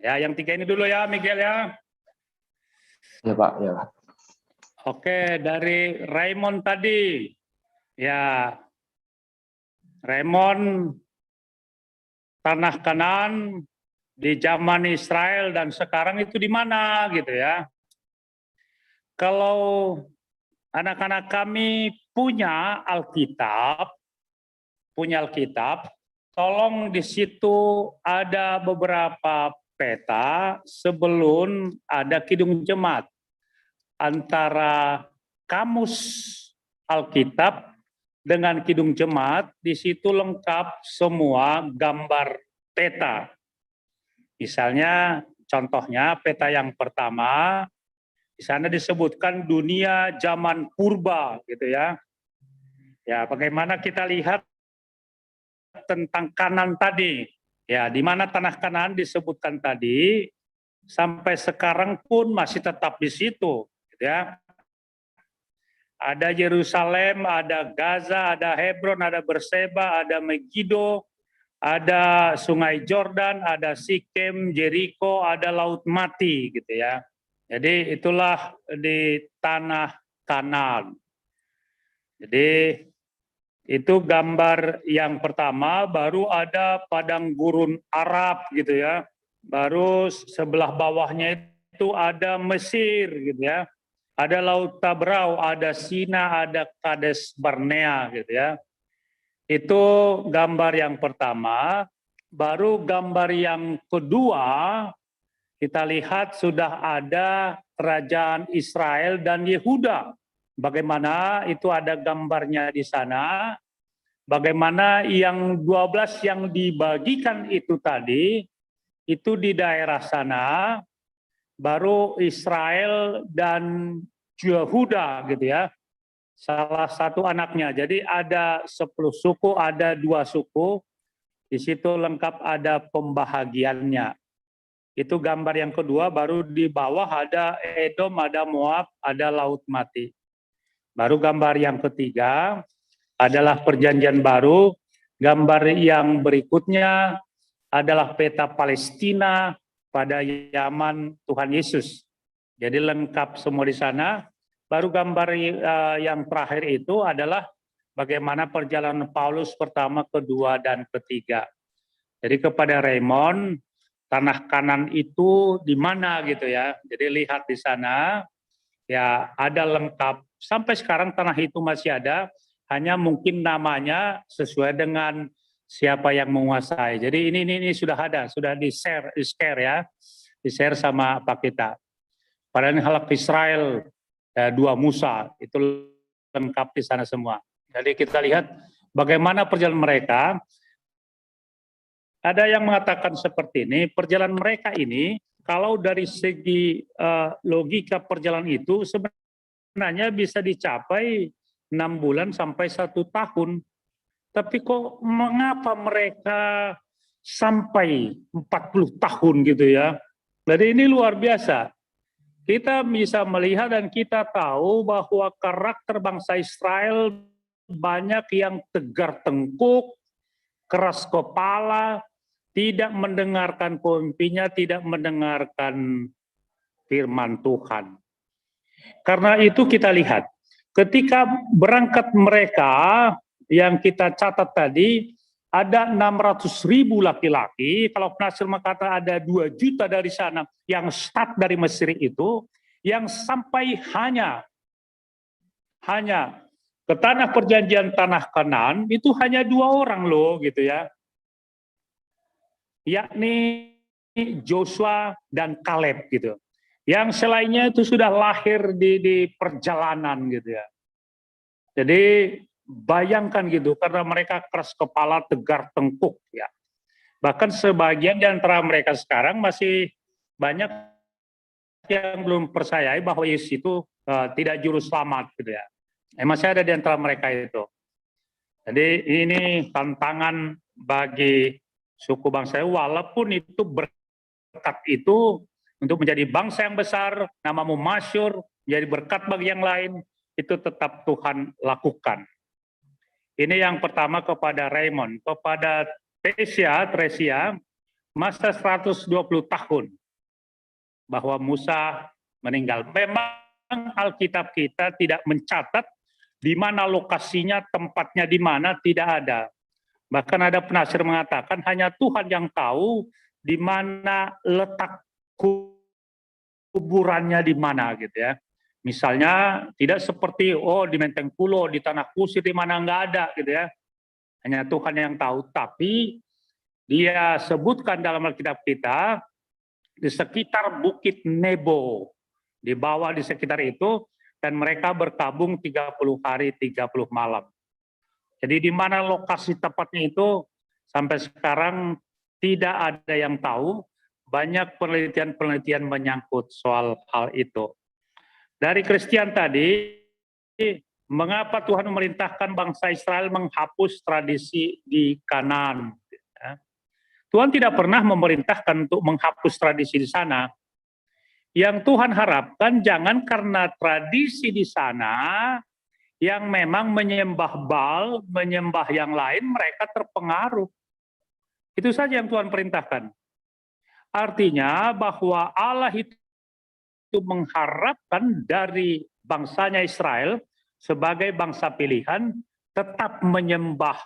Ya, yang 3 ini dulu ya, Miguel ya. Ya Pak, ya Pak. Oke, dari Raymond tadi. Ya. Raymond, tanah Kanaan di zaman Israel dan sekarang itu di mana gitu ya. Kalau anak-anak kami punya Alkitab, tolong di situ ada beberapa peta sebelum ada Kidung Jemaat. Antara kamus Alkitab dengan Kidung Jemaat, di situ lengkap semua gambar peta. Misalnya, contohnya peta yang pertama, di sana disebutkan dunia zaman purba, gitu ya. Ya, bagaimana kita lihat tentang Kanaan tadi. Ya, di mana tanah Kanaan disebutkan tadi, sampai sekarang pun masih tetap di situ, gitu ya. Ada Yerusalem, ada Gaza, ada Hebron, ada Berseba, ada Megiddo, ada Sungai Jordan, ada Sikem, Jericho, ada Laut Mati, gitu ya. Jadi itulah di tanah Kanaan. Jadi itu gambar yang pertama, baru ada padang gurun Arab, gitu ya. Baru sebelah bawahnya itu ada Mesir, gitu ya. Ada Laut Tabrau, ada Sina, ada Kades Barnea, gitu ya. Itu gambar yang pertama. Baru gambar yang kedua, kita lihat sudah ada kerajaan Israel dan Yehuda. Bagaimana itu ada gambarnya di sana. Bagaimana yang 12 yang dibagikan itu tadi, itu di daerah sana, baru Israel dan Yehuda gitu ya. Salah satu anaknya. Jadi ada 10 suku, ada 2 suku. Di situ lengkap ada pembahagiannya. Itu gambar yang kedua, baru di bawah ada Edom, ada Moab, ada Laut Mati. Baru gambar yang ketiga adalah perjanjian baru. Gambar yang berikutnya adalah peta Palestina pada zaman Tuhan Yesus. Jadi lengkap semua di sana. Baru gambar yang terakhir itu adalah bagaimana perjalanan Paulus pertama, kedua, dan ketiga. Jadi kepada Raymond, tanah Kanaan itu di mana gitu ya. Jadi lihat di sana, ya ada lengkap. Sampai sekarang tanah itu masih ada, hanya mungkin namanya sesuai dengan siapa yang menguasai. Jadi ini sudah ada, sudah di-share ya, di-share sama Pak kita. Padahal halak Israel, 2 Musa, itu lengkap di sana semua. Jadi kita lihat bagaimana perjalanan mereka. Ada yang mengatakan seperti ini, perjalanan mereka ini, kalau dari segi logika perjalanan itu sebenarnya sebenarnya bisa dicapai 6 bulan sampai 1 tahun. Tapi kok mengapa mereka sampai 40 tahun gitu ya? Jadi ini luar biasa. Kita bisa melihat dan kita tahu bahwa karakter bangsa Israel banyak yang tegar tengkuk, keras kepala, tidak mendengarkan pemimpinnya, tidak mendengarkan firman Tuhan. Karena itu kita lihat, ketika berangkat mereka yang kita catat tadi, ada 600.000 laki-laki, kalau Nasir mengatakan ada 2 juta dari sana, yang start dari Mesir itu, yang sampai hanya ke tanah perjanjian tanah Kanaan, itu hanya 2 orang loh gitu ya. Yakni Joshua dan Kaleb gitu. Yang selainnya itu sudah lahir di perjalanan gitu ya. Jadi bayangkan gitu, karena mereka keras kepala, tegar tengkuk ya. Bahkan sebagian di antara mereka sekarang masih banyak yang belum percayai bahwa Yesus itu tidak juru selamat gitu ya. Masih ada di antara mereka itu. Jadi ini tantangan bagi suku bangsa, walaupun itu berkat itu untuk menjadi bangsa yang besar, namamu masyhur, menjadi berkat bagi yang lain, itu tetap Tuhan lakukan. Ini yang pertama kepada Raymond. Kepada Tresia, masa 120 tahun bahwa Musa meninggal. Memang Alkitab kita tidak mencatat di mana lokasinya, tempatnya di mana, tidak ada. Bahkan ada penafsir mengatakan hanya Tuhan yang tahu di mana letak kuburannya di mana gitu ya. Misalnya tidak seperti di Menteng Pulo, di Tanah Kusir, di mana nggak ada gitu ya. Hanya Tuhan yang tahu. Tapi dia sebutkan dalam Alkitab kita di sekitar Bukit Nebo, di bawah di sekitar itu, dan mereka berkabung 30 hari 30 malam. Jadi di mana lokasi tepatnya itu sampai sekarang tidak ada yang tahu. Banyak penelitian-penelitian menyangkut soal hal itu. Dari Kristen tadi, mengapa Tuhan memerintahkan bangsa Israel menghapus tradisi di Kanaan? Tuhan tidak pernah memerintahkan untuk menghapus tradisi di sana. Yang Tuhan harapkan jangan karena tradisi di sana yang memang menyembah Baal, menyembah yang lain, mereka terpengaruh. Itu saja yang Tuhan perintahkan. Artinya bahwa Allah itu mengharapkan dari bangsanya Israel sebagai bangsa pilihan tetap menyembah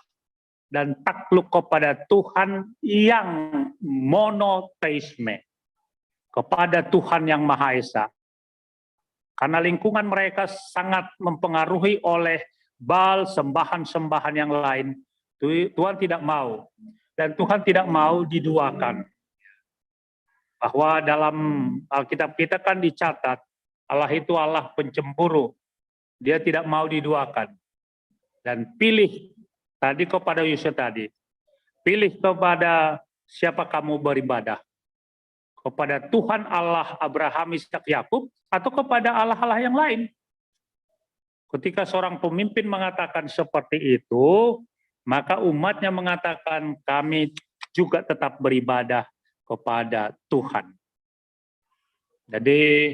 dan takluk kepada Tuhan yang monoteisme, kepada Tuhan yang Maha Esa. Karena lingkungan mereka sangat mempengaruhi oleh Baal, sembahan-sembahan yang lain. Tuhan tidak mau. Dan Tuhan tidak mau diduakan. Bahwa dalam Alkitab kita kan dicatat, Allah itu Allah pencemburu. Dia tidak mau diduakan. Dan pilih, tadi kepada Yusuf tadi, pilih kepada siapa kamu beribadah. Kepada Tuhan Allah Abraham, Ishak, Yakub, atau kepada Allah-Allah yang lain. Ketika seorang pemimpin mengatakan seperti itu, maka umatnya mengatakan kami juga tetap beribadah kepada Tuhan. Jadi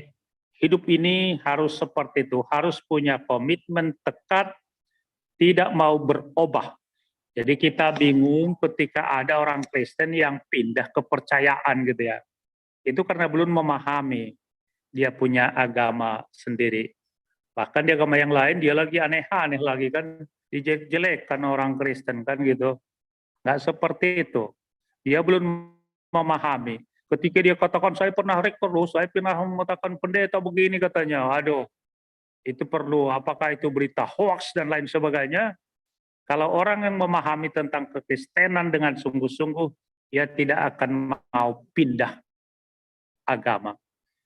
hidup ini harus seperti itu, harus punya komitmen tekad, tidak mau berubah. Jadi kita bingung ketika ada orang Kristen yang pindah kepercayaan gitu ya. Itu karena belum memahami dia punya agama sendiri. Bahkan di agama yang lain dia lagi aneh-aneh lagi kan, dijelek-jelekkan orang Kristen kan gitu. Nggak seperti itu. Dia belum memahami. Ketika dia katakan saya pernah rektor loh, saya pernah mengatakan pendeta begini katanya. Aduh, itu perlu, apakah itu berita hoax dan lain sebagainya. Kalau orang yang memahami tentang kekristenan dengan sungguh-sungguh, dia tidak akan mau pindah agama.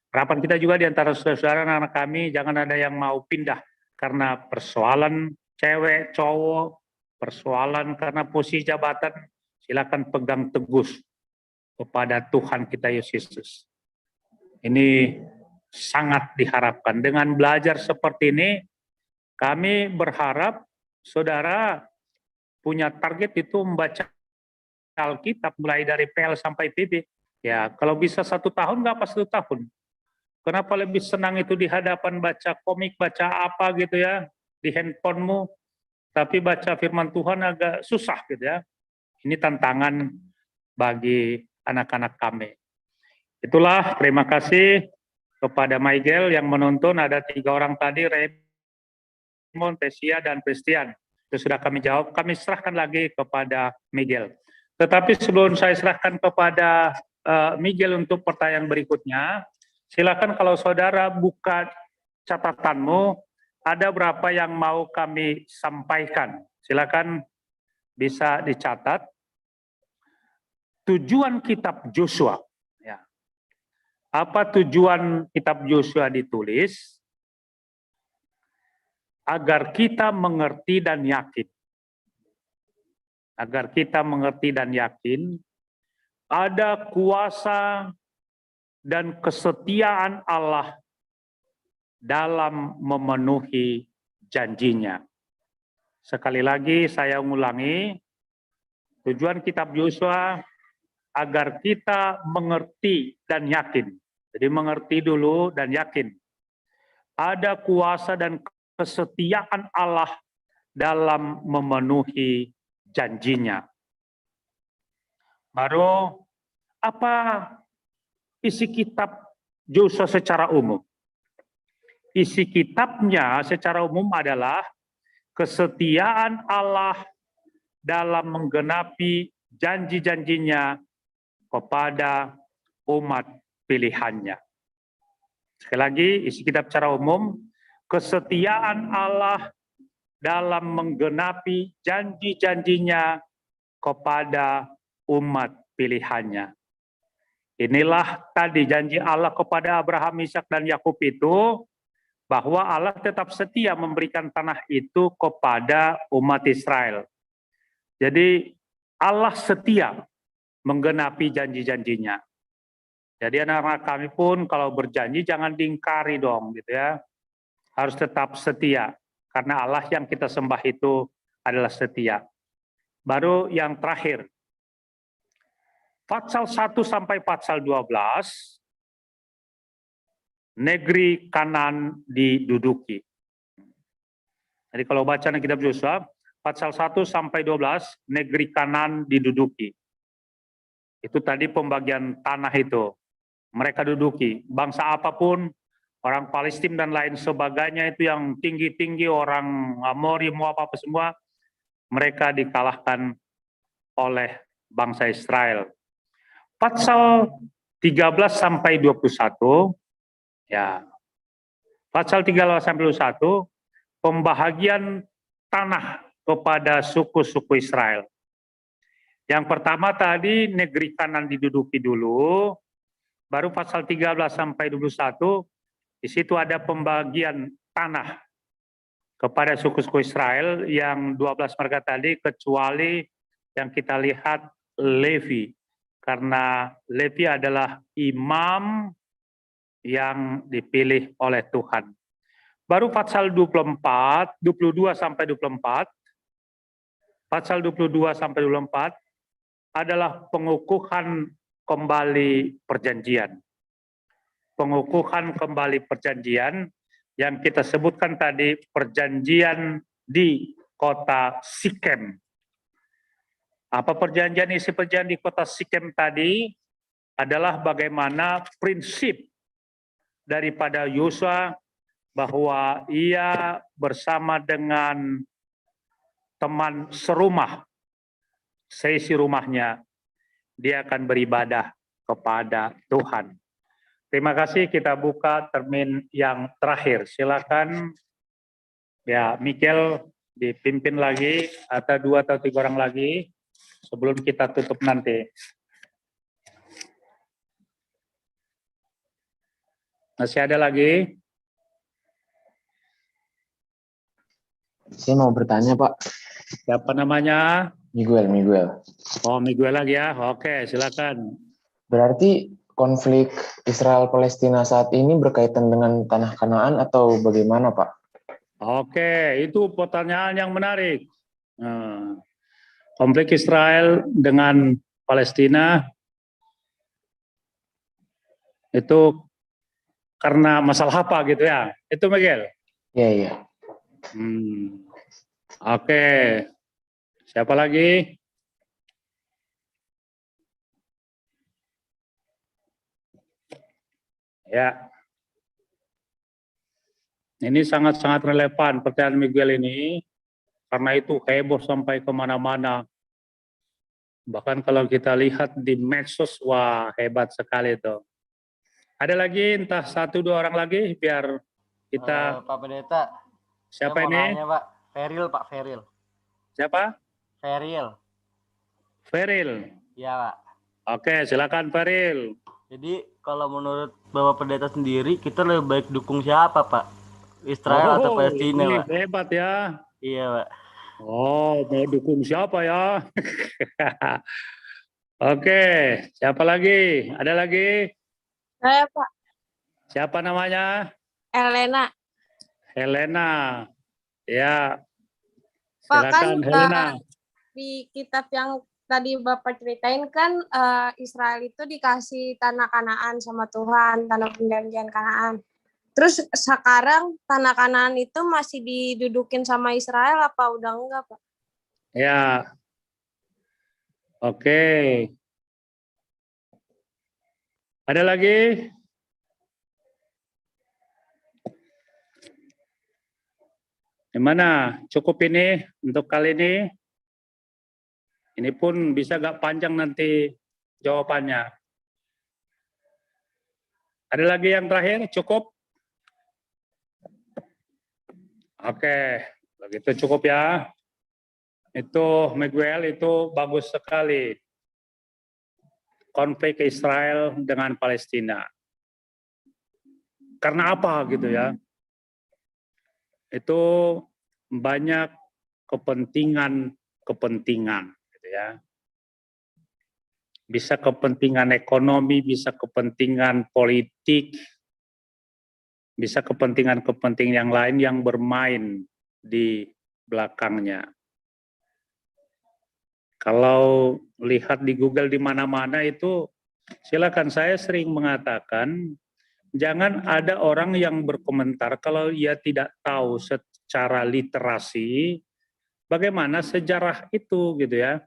Harapan kita juga di antara saudara-saudara anak kami, jangan ada yang mau pindah karena persoalan cewek, cowok, persoalan karena posisi jabatan, silakan pegang teguh kepada Tuhan kita Yesus Kristus. Ini sangat diharapkan. Dengan belajar seperti ini, kami berharap saudara punya target itu membaca Alkitab mulai dari PL sampai PB. Ya, kalau bisa 1 tahun, nggak apa 1 tahun. Kenapa lebih senang itu di hadapan baca komik, baca apa gitu ya, di handphonemu, tapi baca firman Tuhan agak susah gitu ya. Ini tantangan bagi anak-anak kami. Itulah, terima kasih kepada Michael yang menonton. Ada 3 orang tadi, Raymond, Tesia, dan Christian. Itu sudah kami jawab, kami serahkan lagi kepada Miguel. Tetapi sebelum saya serahkan kepada Miguel untuk pertanyaan berikutnya, silakan kalau saudara buka catatanmu, ada berapa yang mau kami sampaikan. Silakan bisa dicatat. Tujuan kitab Yosua. Ya. Apa tujuan kitab Yosua ditulis? Agar kita mengerti dan yakin. Agar kita mengerti dan yakin, ada kuasa dan kesetiaan Allah dalam memenuhi janjinya. Sekali lagi saya ulangi, tujuan kitab Yosua agar kita mengerti dan yakin. Jadi mengerti dulu dan yakin. Ada kuasa dan kesetiaan Allah dalam memenuhi janjinya. Baru apa isi kitab Yosua secara umum? Isi kitabnya secara umum adalah kesetiaan Allah dalam menggenapi janji-janjinya kepada umat pilihannya. Sekali lagi, isi kitab secara umum, kesetiaan Allah dalam menggenapi janji-janjinya kepada umat pilihannya. Inilah tadi janji Allah kepada Abraham, Ishak, dan Yakub itu, bahwa Allah tetap setia memberikan tanah itu kepada umat Israel. Jadi Allah setia menggenapi janji-janjinya. Jadi anak-anak kami pun kalau berjanji jangan diingkari dong gitu ya. Harus tetap setia. Karena Allah yang kita sembah itu adalah setia. Baru yang terakhir. Pasal 1 sampai pasal 12. Negeri Kanan diduduki. Jadi kalau baca kitab Yosua, pasal 1 sampai 12, negeri Kanan diduduki. Itu tadi pembagian tanah itu. Mereka duduki. Bangsa apapun, orang Palestina dan lain sebagainya itu yang tinggi-tinggi, orang Amori, mau apa-apa semua, mereka dikalahkan oleh bangsa Israel. Pasal 13 sampai 21, ya, pasal 13 sampai 21, pembahagian tanah kepada suku-suku Israel. Yang pertama tadi negeri Kanan diduduki dulu, baru pasal 13 sampai 21, di situ ada pembagian tanah kepada suku-suku Israel yang 12 mereka tadi, kecuali yang kita lihat Levi. Karena Levi adalah imam yang dipilih oleh Tuhan. Baru pasal 24, 22 sampai 24, pasal 22 sampai 24 adalah pengukuhan kembali perjanjian. Pengukuhan kembali perjanjian yang kita sebutkan tadi, perjanjian di kota Sikem. Apa perjanjian, isi perjanjian di kota Sikem tadi adalah bagaimana prinsip daripada Yosua bahwa ia bersama dengan teman serumah, seisi rumahnya, dia akan beribadah kepada Tuhan. Terima kasih, kita buka termin yang terakhir. Silakan ya, Michael dipimpin lagi, atau 2 atau 3 orang lagi sebelum kita tutup nanti. Masih ada lagi? Saya mau bertanya, Pak. Siapa namanya? Miguel. Oh, Miguel lagi ya. Oke, silakan. Berarti konflik Israel-Palestina saat ini berkaitan dengan tanah Kanaan atau bagaimana, Pak? Oke, itu pertanyaan yang menarik. Nah, konflik Israel dengan Palestina itu karena masalah apa gitu ya? Itu Miguel. Iya, iya. Oke, siapa lagi? Ya, ini sangat-sangat relevan pertanyaan Miguel ini, karena itu heboh sampai kemana-mana. Bahkan kalau kita lihat di medsos, wah hebat sekali itu. Ada lagi, entah 1-2 orang lagi, biar kita... Pak Pendeta, Siapa saya mau ini? nanya, Pak. Feril, Pak, Feril. Siapa? Feril. Feril. Iya, Pak. Oke, silakan Feril. Jadi kalau menurut Bapak Pendeta sendiri, kita lebih baik dukung siapa, Pak? Israel atau Palestina, ini Pak? hebat ya. Iya, Pak. Oh, mau dukung siapa ya? Oke, siapa lagi? Ada lagi? Saya Pak, Siapa namanya? Elena. Helena. Ya, Pak, kan silakan Helena. di kitab yang tadi Bapak ceritain kan Israel itu dikasih tanah Kanaan sama Tuhan, tanah perjanjian Kanaan. Terus sekarang tanah Kanaan itu masih didudukin sama Israel apa udah enggak, Pak? Ya. Oke. Ada lagi? Gimana? Cukup ini untuk kali ini? Ini pun bisa gak panjang nanti jawabannya. Ada lagi yang terakhir? Cukup? Oke, begitu cukup ya. Itu Miguel itu bagus sekali. Konflik Israel dengan Palestina. Karena apa gitu ya? Itu banyak kepentingan gitu ya. Bisa kepentingan ekonomi, bisa kepentingan politik, bisa kepentingan yang lain yang bermain di belakangnya. Kalau lihat di Google di mana-mana itu, silakan, saya sering mengatakan, jangan ada orang yang berkomentar kalau ia tidak tahu secara literasi bagaimana sejarah itu gitu ya.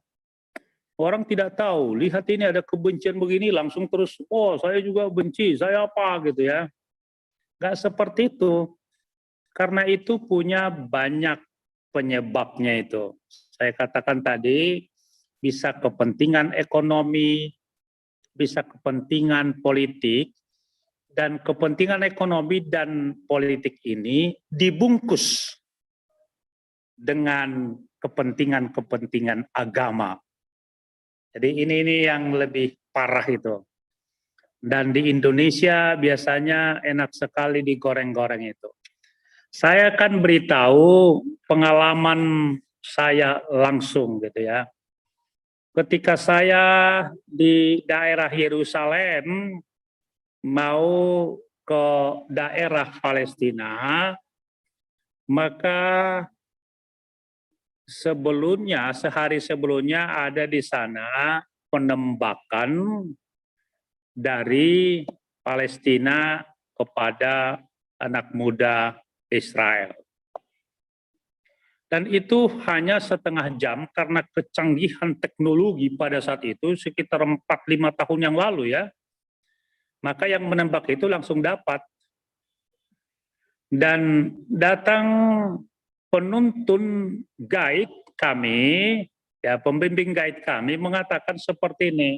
Orang tidak tahu, lihat ini ada kebencian begini langsung terus, oh saya juga benci, saya apa gitu ya. Nggak seperti itu. Karena itu punya banyak penyebabnya itu. Saya katakan tadi, bisa kepentingan ekonomi, bisa kepentingan politik, dan kepentingan ekonomi dan politik ini dibungkus dengan kepentingan agama. Jadi ini yang lebih parah itu. Dan di Indonesia biasanya enak sekali digoreng-goreng itu. Saya akan beritahu pengalaman saya langsung gitu ya. Ketika saya di daerah Yerusalem mau ke daerah Palestina, maka sehari sebelumnya ada di sana penembakan dari Palestina kepada anak muda Israel. Dan itu hanya setengah jam karena kecanggihan teknologi pada saat itu sekitar 4-5 tahun yang lalu ya. Maka yang menembak itu langsung dapat. Dan datang penuntun guide kami, ya pembimbing guide kami mengatakan seperti ini.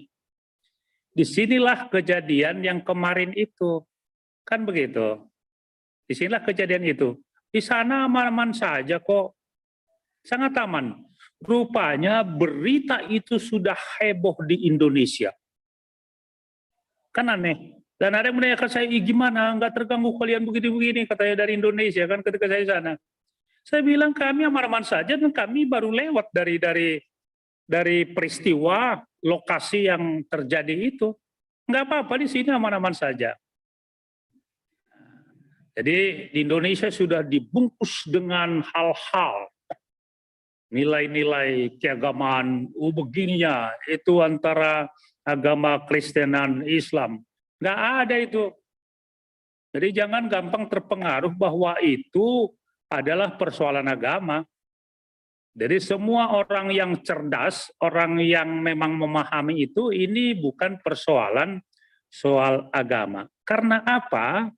Disinilah kejadian yang kemarin itu. Kan begitu. Disinilah kejadian itu. Di sana aman-aman saja kok. Sangat aman. Rupanya berita itu sudah heboh di Indonesia. Kan aneh. Dan ada yang menanyakan saya, gimana? Nggak terganggu kalian begini-begini, katanya dari Indonesia kan ketika saya sana. Saya bilang kami aman-aman saja dan kami baru lewat dari peristiwa lokasi yang terjadi itu. Nggak apa-apa, di sini aman-aman saja. Jadi di Indonesia sudah dibungkus dengan hal-hal, nilai-nilai keagamaan, begininya, itu antara agama Kristen dan Islam. Nggak ada itu. Jadi jangan gampang terpengaruh bahwa itu adalah persoalan agama. Jadi semua orang yang cerdas, orang yang memang memahami itu, ini bukan persoalan soal agama. Karena apa?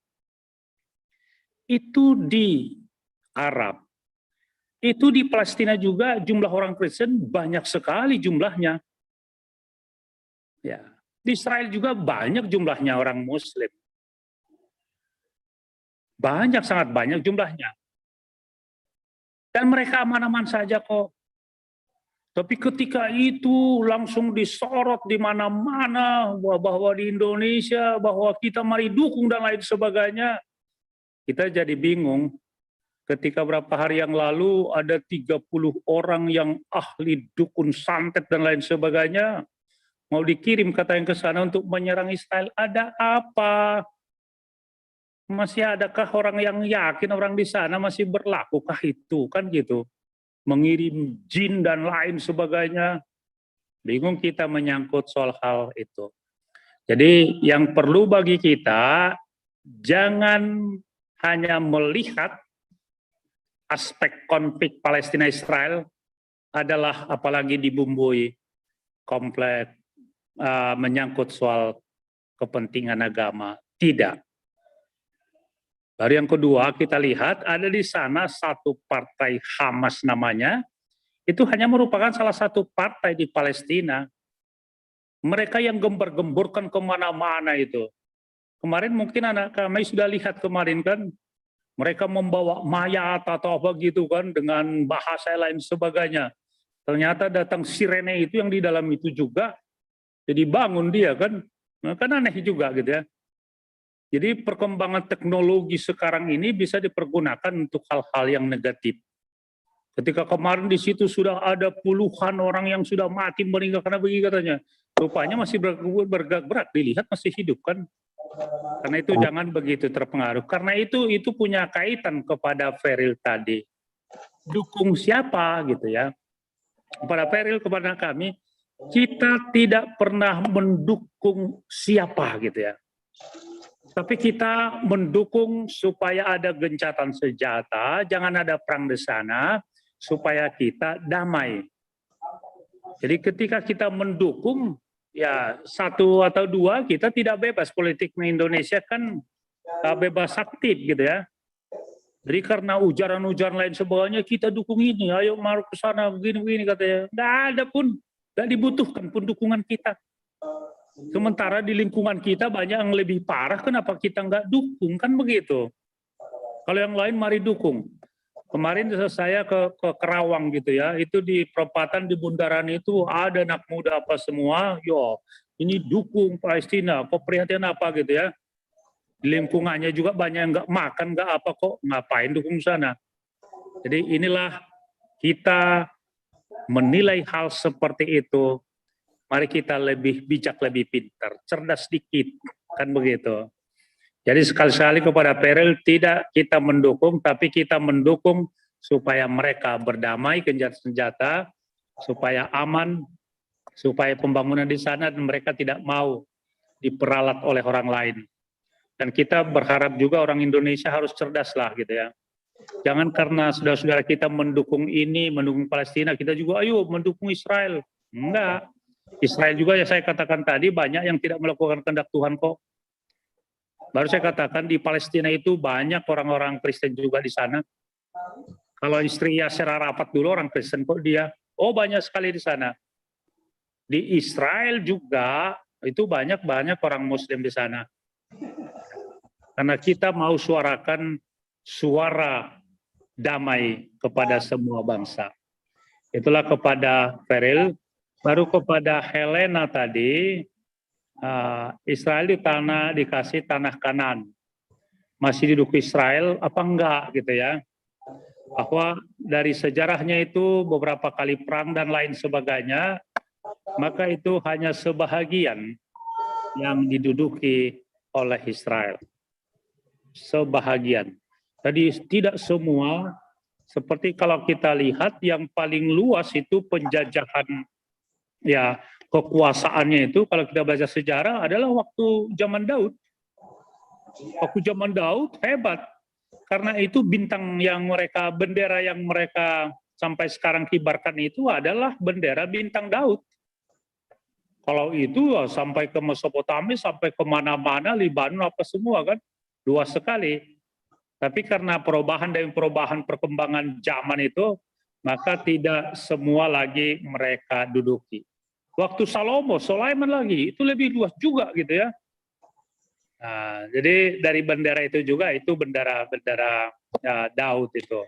Itu di Arab, itu di Palestina juga jumlah orang Kristen banyak sekali jumlahnya. Ya, di Israel juga banyak jumlahnya orang Muslim. Banyak, sangat banyak jumlahnya. Dan mereka aman-aman saja kok. Tapi ketika itu langsung disorot di mana-mana bahwa di Indonesia, bahwa kita mari dukung dan lain sebagainya, kita jadi bingung. Ketika berapa hari yang lalu ada 30 orang yang ahli dukun santet dan lain sebagainya, mau dikirim katanya ke sana untuk menyerang Israel. Ada apa? Masih adakah orang yang yakin orang di sana masih berlakukah itu? Kan gitu. Mengirim jin dan lain sebagainya. Bingung kita menyangkut soal hal itu. Jadi yang perlu bagi kita, jangan hanya melihat aspek konflik Palestina-Israel adalah apalagi dibumbui kompleks menyangkut soal kepentingan agama. Tidak. Baru yang kedua kita lihat ada di sana satu partai Hamas namanya, itu hanya merupakan salah satu partai di Palestina. Mereka yang gembar-gemburkan kemana-mana itu. Kemarin mungkin anak kami sudah lihat kemarin kan, mereka membawa mayat atau apa gitu kan dengan bahasa lain sebagainya. Ternyata datang sirene itu yang di dalam itu juga, jadi bangun dia kan, kan aneh juga gitu ya. Jadi perkembangan teknologi sekarang ini bisa dipergunakan untuk hal-hal yang negatif. Ketika kemarin di situ sudah ada puluhan orang yang sudah mati meninggal karena begini katanya, rupanya masih bergerak, dilihat masih hidup kan. Karena itu jangan begitu terpengaruh. Karena itu punya kaitan kepada Feril tadi. Dukung siapa gitu ya. Kepada Feril, kepada kami, kita tidak pernah mendukung siapa gitu ya. Tapi kita mendukung supaya ada gencatan senjata, jangan ada perang di sana, supaya kita damai. Jadi ketika kita mendukung, ya satu atau dua, kita tidak bebas. Politiknya Indonesia kan bebas aktif gitu ya. Jadi karena ujaran-ujaran lain sebagainya, kita dukung ini, ayo mari ke sana, begini-begini katanya. Nggak ada pun, nggak dibutuhkan pun dukungan kita. Sementara di lingkungan kita banyak yang lebih parah, kenapa kita nggak dukung, kan begitu. Kalau yang lain mari dukung. Kemarin saya ke Kerawang gitu ya, itu di perempatan di bundaran itu ada anak muda apa semua, yo ini dukung Palestina, kok prihatin apa gitu ya. Di lingkungannya juga banyak yang nggak makan, nggak apa kok, ngapain dukung sana. Jadi inilah kita menilai hal seperti itu. Mari kita lebih bijak, lebih pintar, cerdas sedikit, kan begitu. Jadi sekali-sekali kepada Feril tidak kita mendukung, tapi kita mendukung supaya mereka berdamai, gencatan senjata, supaya aman, supaya pembangunan di sana dan mereka tidak mau diperalat oleh orang lain. Dan kita berharap juga orang Indonesia harus cerdas lah gitu ya. Jangan karena saudara-saudara kita mendukung ini, mendukung Palestina, kita juga ayo mendukung Israel. Enggak. Israel juga ya saya katakan tadi banyak yang tidak melakukan kehendak Tuhan kok. Baru saya katakan di Palestina itu banyak orang-orang Kristen juga di sana. Kalau istri Yasser Arafat dulu orang Kristen kok dia. Oh banyak sekali di sana. Di Israel juga itu banyak orang Muslim di sana. Karena kita mau suarakan suara damai kepada semua bangsa. Itulah kepada Feril. Baru kepada Helena tadi, Israel dikasih tanah Kanan. Masih didukung Israel apa enggak gitu ya. Bahwa dari sejarahnya itu beberapa kali perang dan lain sebagainya, maka itu hanya sebahagian yang diduduki oleh Israel. Sebahagian. Jadi tidak semua, seperti kalau kita lihat yang paling luas itu penjajahan ya kekuasaannya itu kalau kita baca sejarah adalah waktu zaman Daud. Waktu zaman Daud hebat. Karena itu bendera yang mereka sampai sekarang kibarkan itu adalah bendera bintang Daud. Kalau itu sampai ke Mesopotamia, sampai kemana-mana, Libanon apa semua kan, luas sekali. Tapi karena perubahan perkembangan zaman itu, maka tidak semua lagi mereka duduki. Waktu Sulaiman lagi, itu lebih luas juga gitu ya. Nah, jadi dari bendera itu juga, itu bendera Daud itu.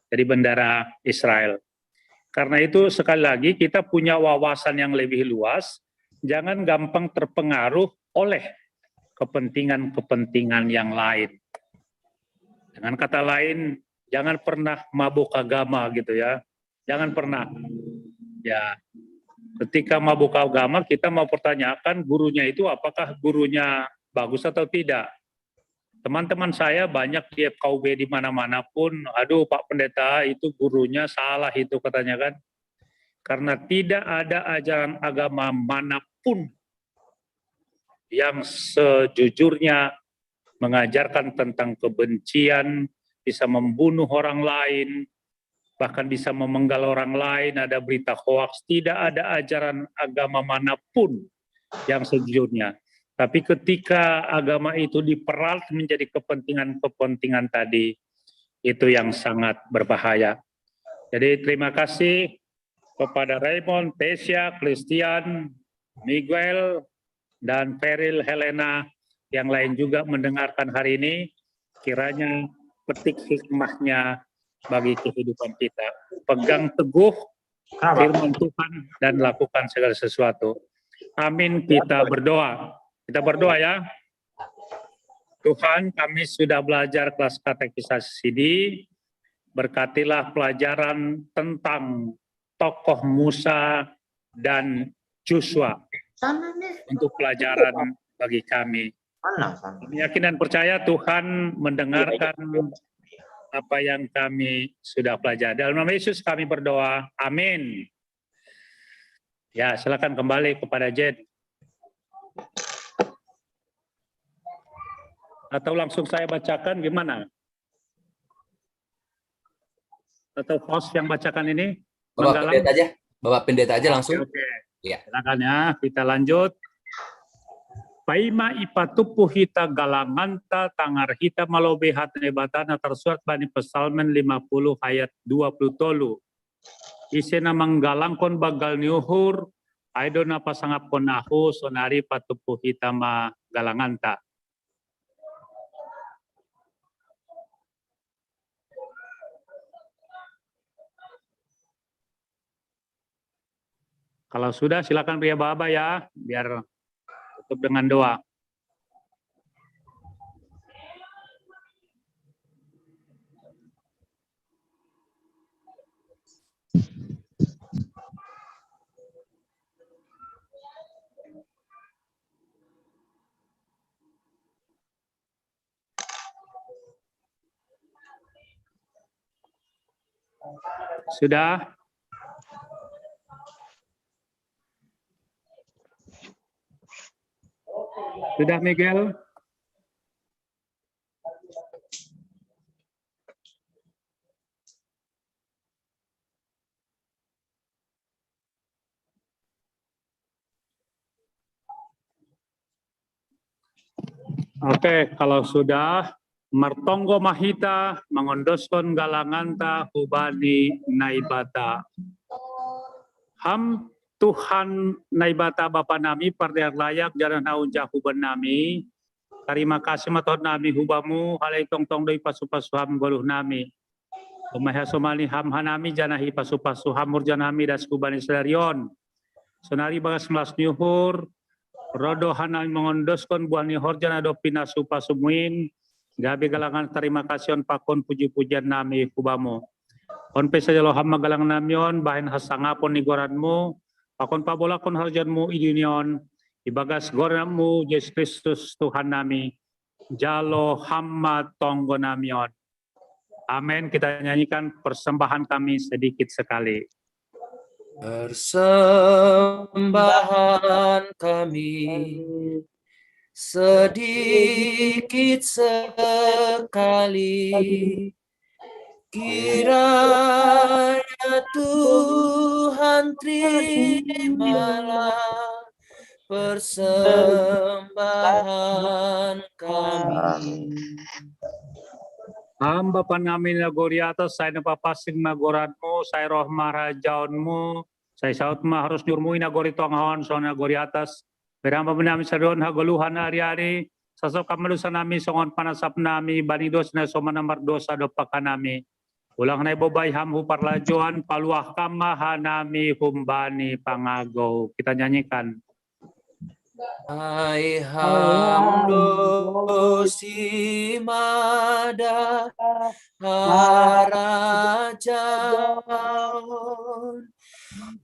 Jadi bendera Israel. Karena itu sekali lagi kita punya wawasan yang lebih luas, jangan gampang terpengaruh oleh kepentingan-kepentingan yang lain. Dengan kata lain, jangan pernah mabuk agama gitu ya. Jangan pernah. Ya, ketika mabuk agama kita mau pertanyakan gurunya itu apakah gurunya bagus atau tidak. Teman-teman saya banyak di FKUB di mana-mana pun, aduh Pak Pendeta itu gurunya salah itu katanya kan. Karena tidak ada ajaran agama manapun yang sejujurnya mengajarkan tentang kebencian, bisa membunuh orang lain, bahkan bisa memenggal orang lain, ada berita hoaks. Tidak ada ajaran agama manapun yang sejujurnya. Tapi ketika agama itu diperalat menjadi kepentingan-kepentingan tadi, itu yang sangat berbahaya. Jadi terima kasih kepada Raymond, Tesya, Christian, Miguel, dan Peril, Helena, yang lain juga mendengarkan hari ini, kiranya petik hikmahnya bagi kehidupan kita. Pegang teguh firman Tuhan dan lakukan segala sesuatu. Amin, kita berdoa. Kita berdoa ya. Tuhan, kami sudah belajar kelas katekisasi ini, berkatilah pelajaran tentang tokoh Musa dan Joshua untuk pelajaran bagi kami. Kami yakin dan percaya Tuhan mendengarkan apa yang kami sudah pelajari. Dalam nama Yesus kami berdoa. Amin. Ya, silakan kembali kepada Jen. Atau langsung saya bacakan gimana? Atau host yang bacakan ini? Bapak Pendeta aja. Bapak Pendeta aja langsung. Oke. Ya. Silakan ya, kita lanjut. Paima ipatupu hita galanganta tangar hita malobe hatne batana tersuat bani pesalmen 50 ayat 20 tolu. Isena manggalangkon bagal niuhur, aidona pasangap konahu sonari patupu hita ma galanganta. Kalau sudah silakan pria baba ya, biar tutup dengan doa. Sudah? Sudah, Miguel? Oke, kalau sudah, Martonggo Mahita, Mangondoson Galanganta, Hubani Naibata. Ham Tuhan naibata Bapa nami pardear layak jalan haun jahuban nami. Terima kasih matod nami hubamu halai tong doi pasu-pasu ham goluh nami. Umahya somali ham hanami janahi pasu-pasu hamur janami das kubani selarion. Sonari bagas melas nyuhur. Rodo hanami mengondoskon buah nihor janado pinasu pasumuin. Gabi galangan terima kasih on pakon puji-pujian nami hubamu. On pesa jalo ham magalang namion bahin hasangapon nigoranmu. Pakon pabolakon harjanmu idunion, Ibagas goramu Yesus Kristus Tuhan nami. Jalo hamma tonggo namion. Amin. Kita nyanyikan persembahan kami sedikit sekali. Persembahan kami sedikit sekali, kiranya Tuhan terimalah persembahan kami. Hamba panamin na goriatas, saya napapasing na goratmo, saya roh marajaonmu, saya saut ma harus nyurmui na gorito ang hawan so na goriatas. Beramba namin sa doon haguluhan na ari-ari, sasok kamalusan namin songon panasap nami, banidos na somanamar dosa do pakanami. Ulang na ibobay hamhu parlajuan, paluah kamaha nami humbani pangagaw. Kita nyanyikan. Hai hamdo simada harajaon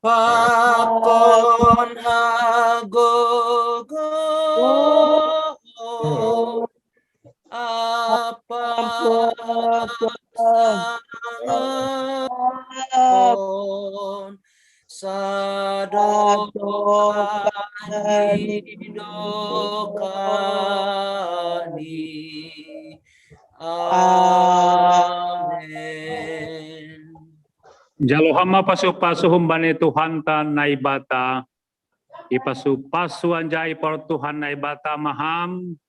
pakon hagogo apa sangon sadokani amin. Jalohama pasu-pasu humbani Tuhan tan naibata. Ipasu-pasu anjay por Tuhan naibata maham.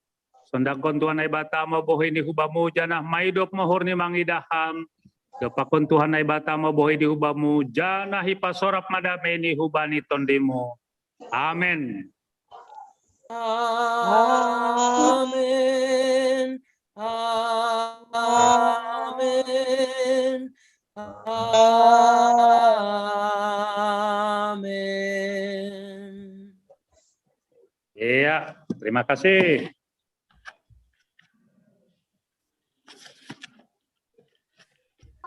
Sondakon Tuhan naibata mabuhay ni hubamu janah maidop mahur ni mangidaham. Kapakon Tuhan naibata mabuhay di hubamu janah ipasorap madame ni hubani tondimu. Amin. Amin. Amin. Amin. Iya, terima kasih.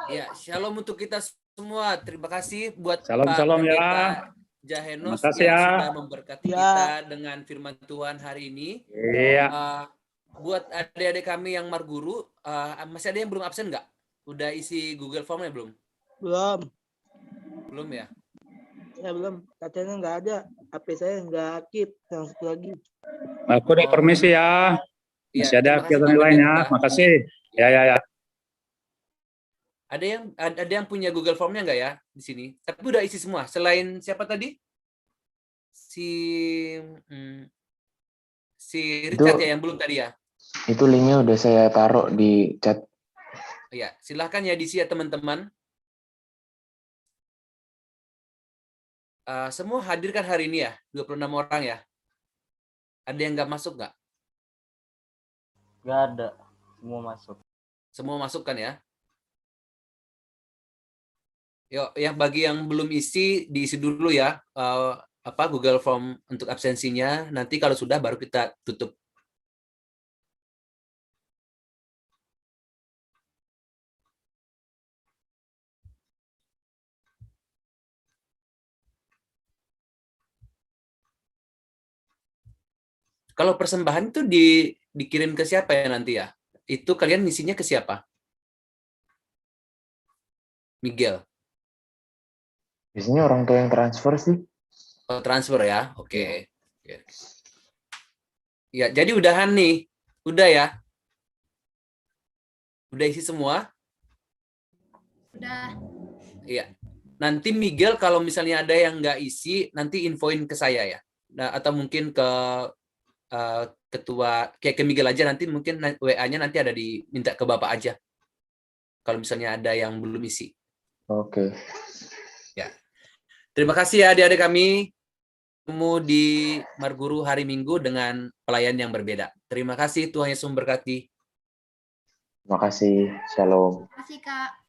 Ya, shalom untuk kita semua. Terima kasih buat Shalom, Pak shalom ya. Pendeta Jahenos Terima kasih yang ya. sudah memberkati kita dengan firman Tuhan hari ini. Iya. Buat adik-adik kami yang marguru, masih ada yang belum absen nggak? Udah isi Google Form-nya belum? Belum. Belum ya? Ya belum. Katanya nggak ada. HP saya nggak aktif. Yang satu lagi. Aku udah permisi ya. Iya, Masih ada terima kasih, kegiatan Pak lainnya. Pendeta. Makasih. Ya. Ada yang punya Google Form-nya nggak ya di sini? Tapi udah isi semua. Selain siapa tadi? Si Richard ya yang belum tadi ya? Itu linknya udah saya taruh di chat. Ya, silahkan ya diisi ya teman-teman. Semua hadir kan hari ini ya? 26 orang ya? Ada yang nggak masuk nggak? Nggak ada. Semua masuk. Semua masuk kan ya? Yuk, yang bagi yang belum isi, diisi dulu ya. Google Form untuk absensinya. Nanti kalau sudah baru kita tutup. Kalau persembahan itu dikirim ke siapa ya nanti ya? Itu kalian ngisinya ke siapa? Miguel. Biasanya orang tua yang transfer sih. Oh, transfer ya? Oke. Ya, jadi udahan nih. Udah ya? Udah isi semua? Udah. Iya. Nanti Miguel kalau misalnya ada yang nggak isi, nanti infoin ke saya ya. Nah, atau mungkin ke ketua, kayak ke Miguel aja, nanti mungkin WA-nya nanti ada diminta ke Bapak aja. Kalau misalnya ada yang belum isi. Oke. Ya. Terima kasih ya adik-adik kami. Ketemu di Marguru hari Minggu dengan pelayan yang berbeda. Terima kasih, Tuhan Yesus memberkati. Terima kasih. Shalom. Terima kasih, Kak.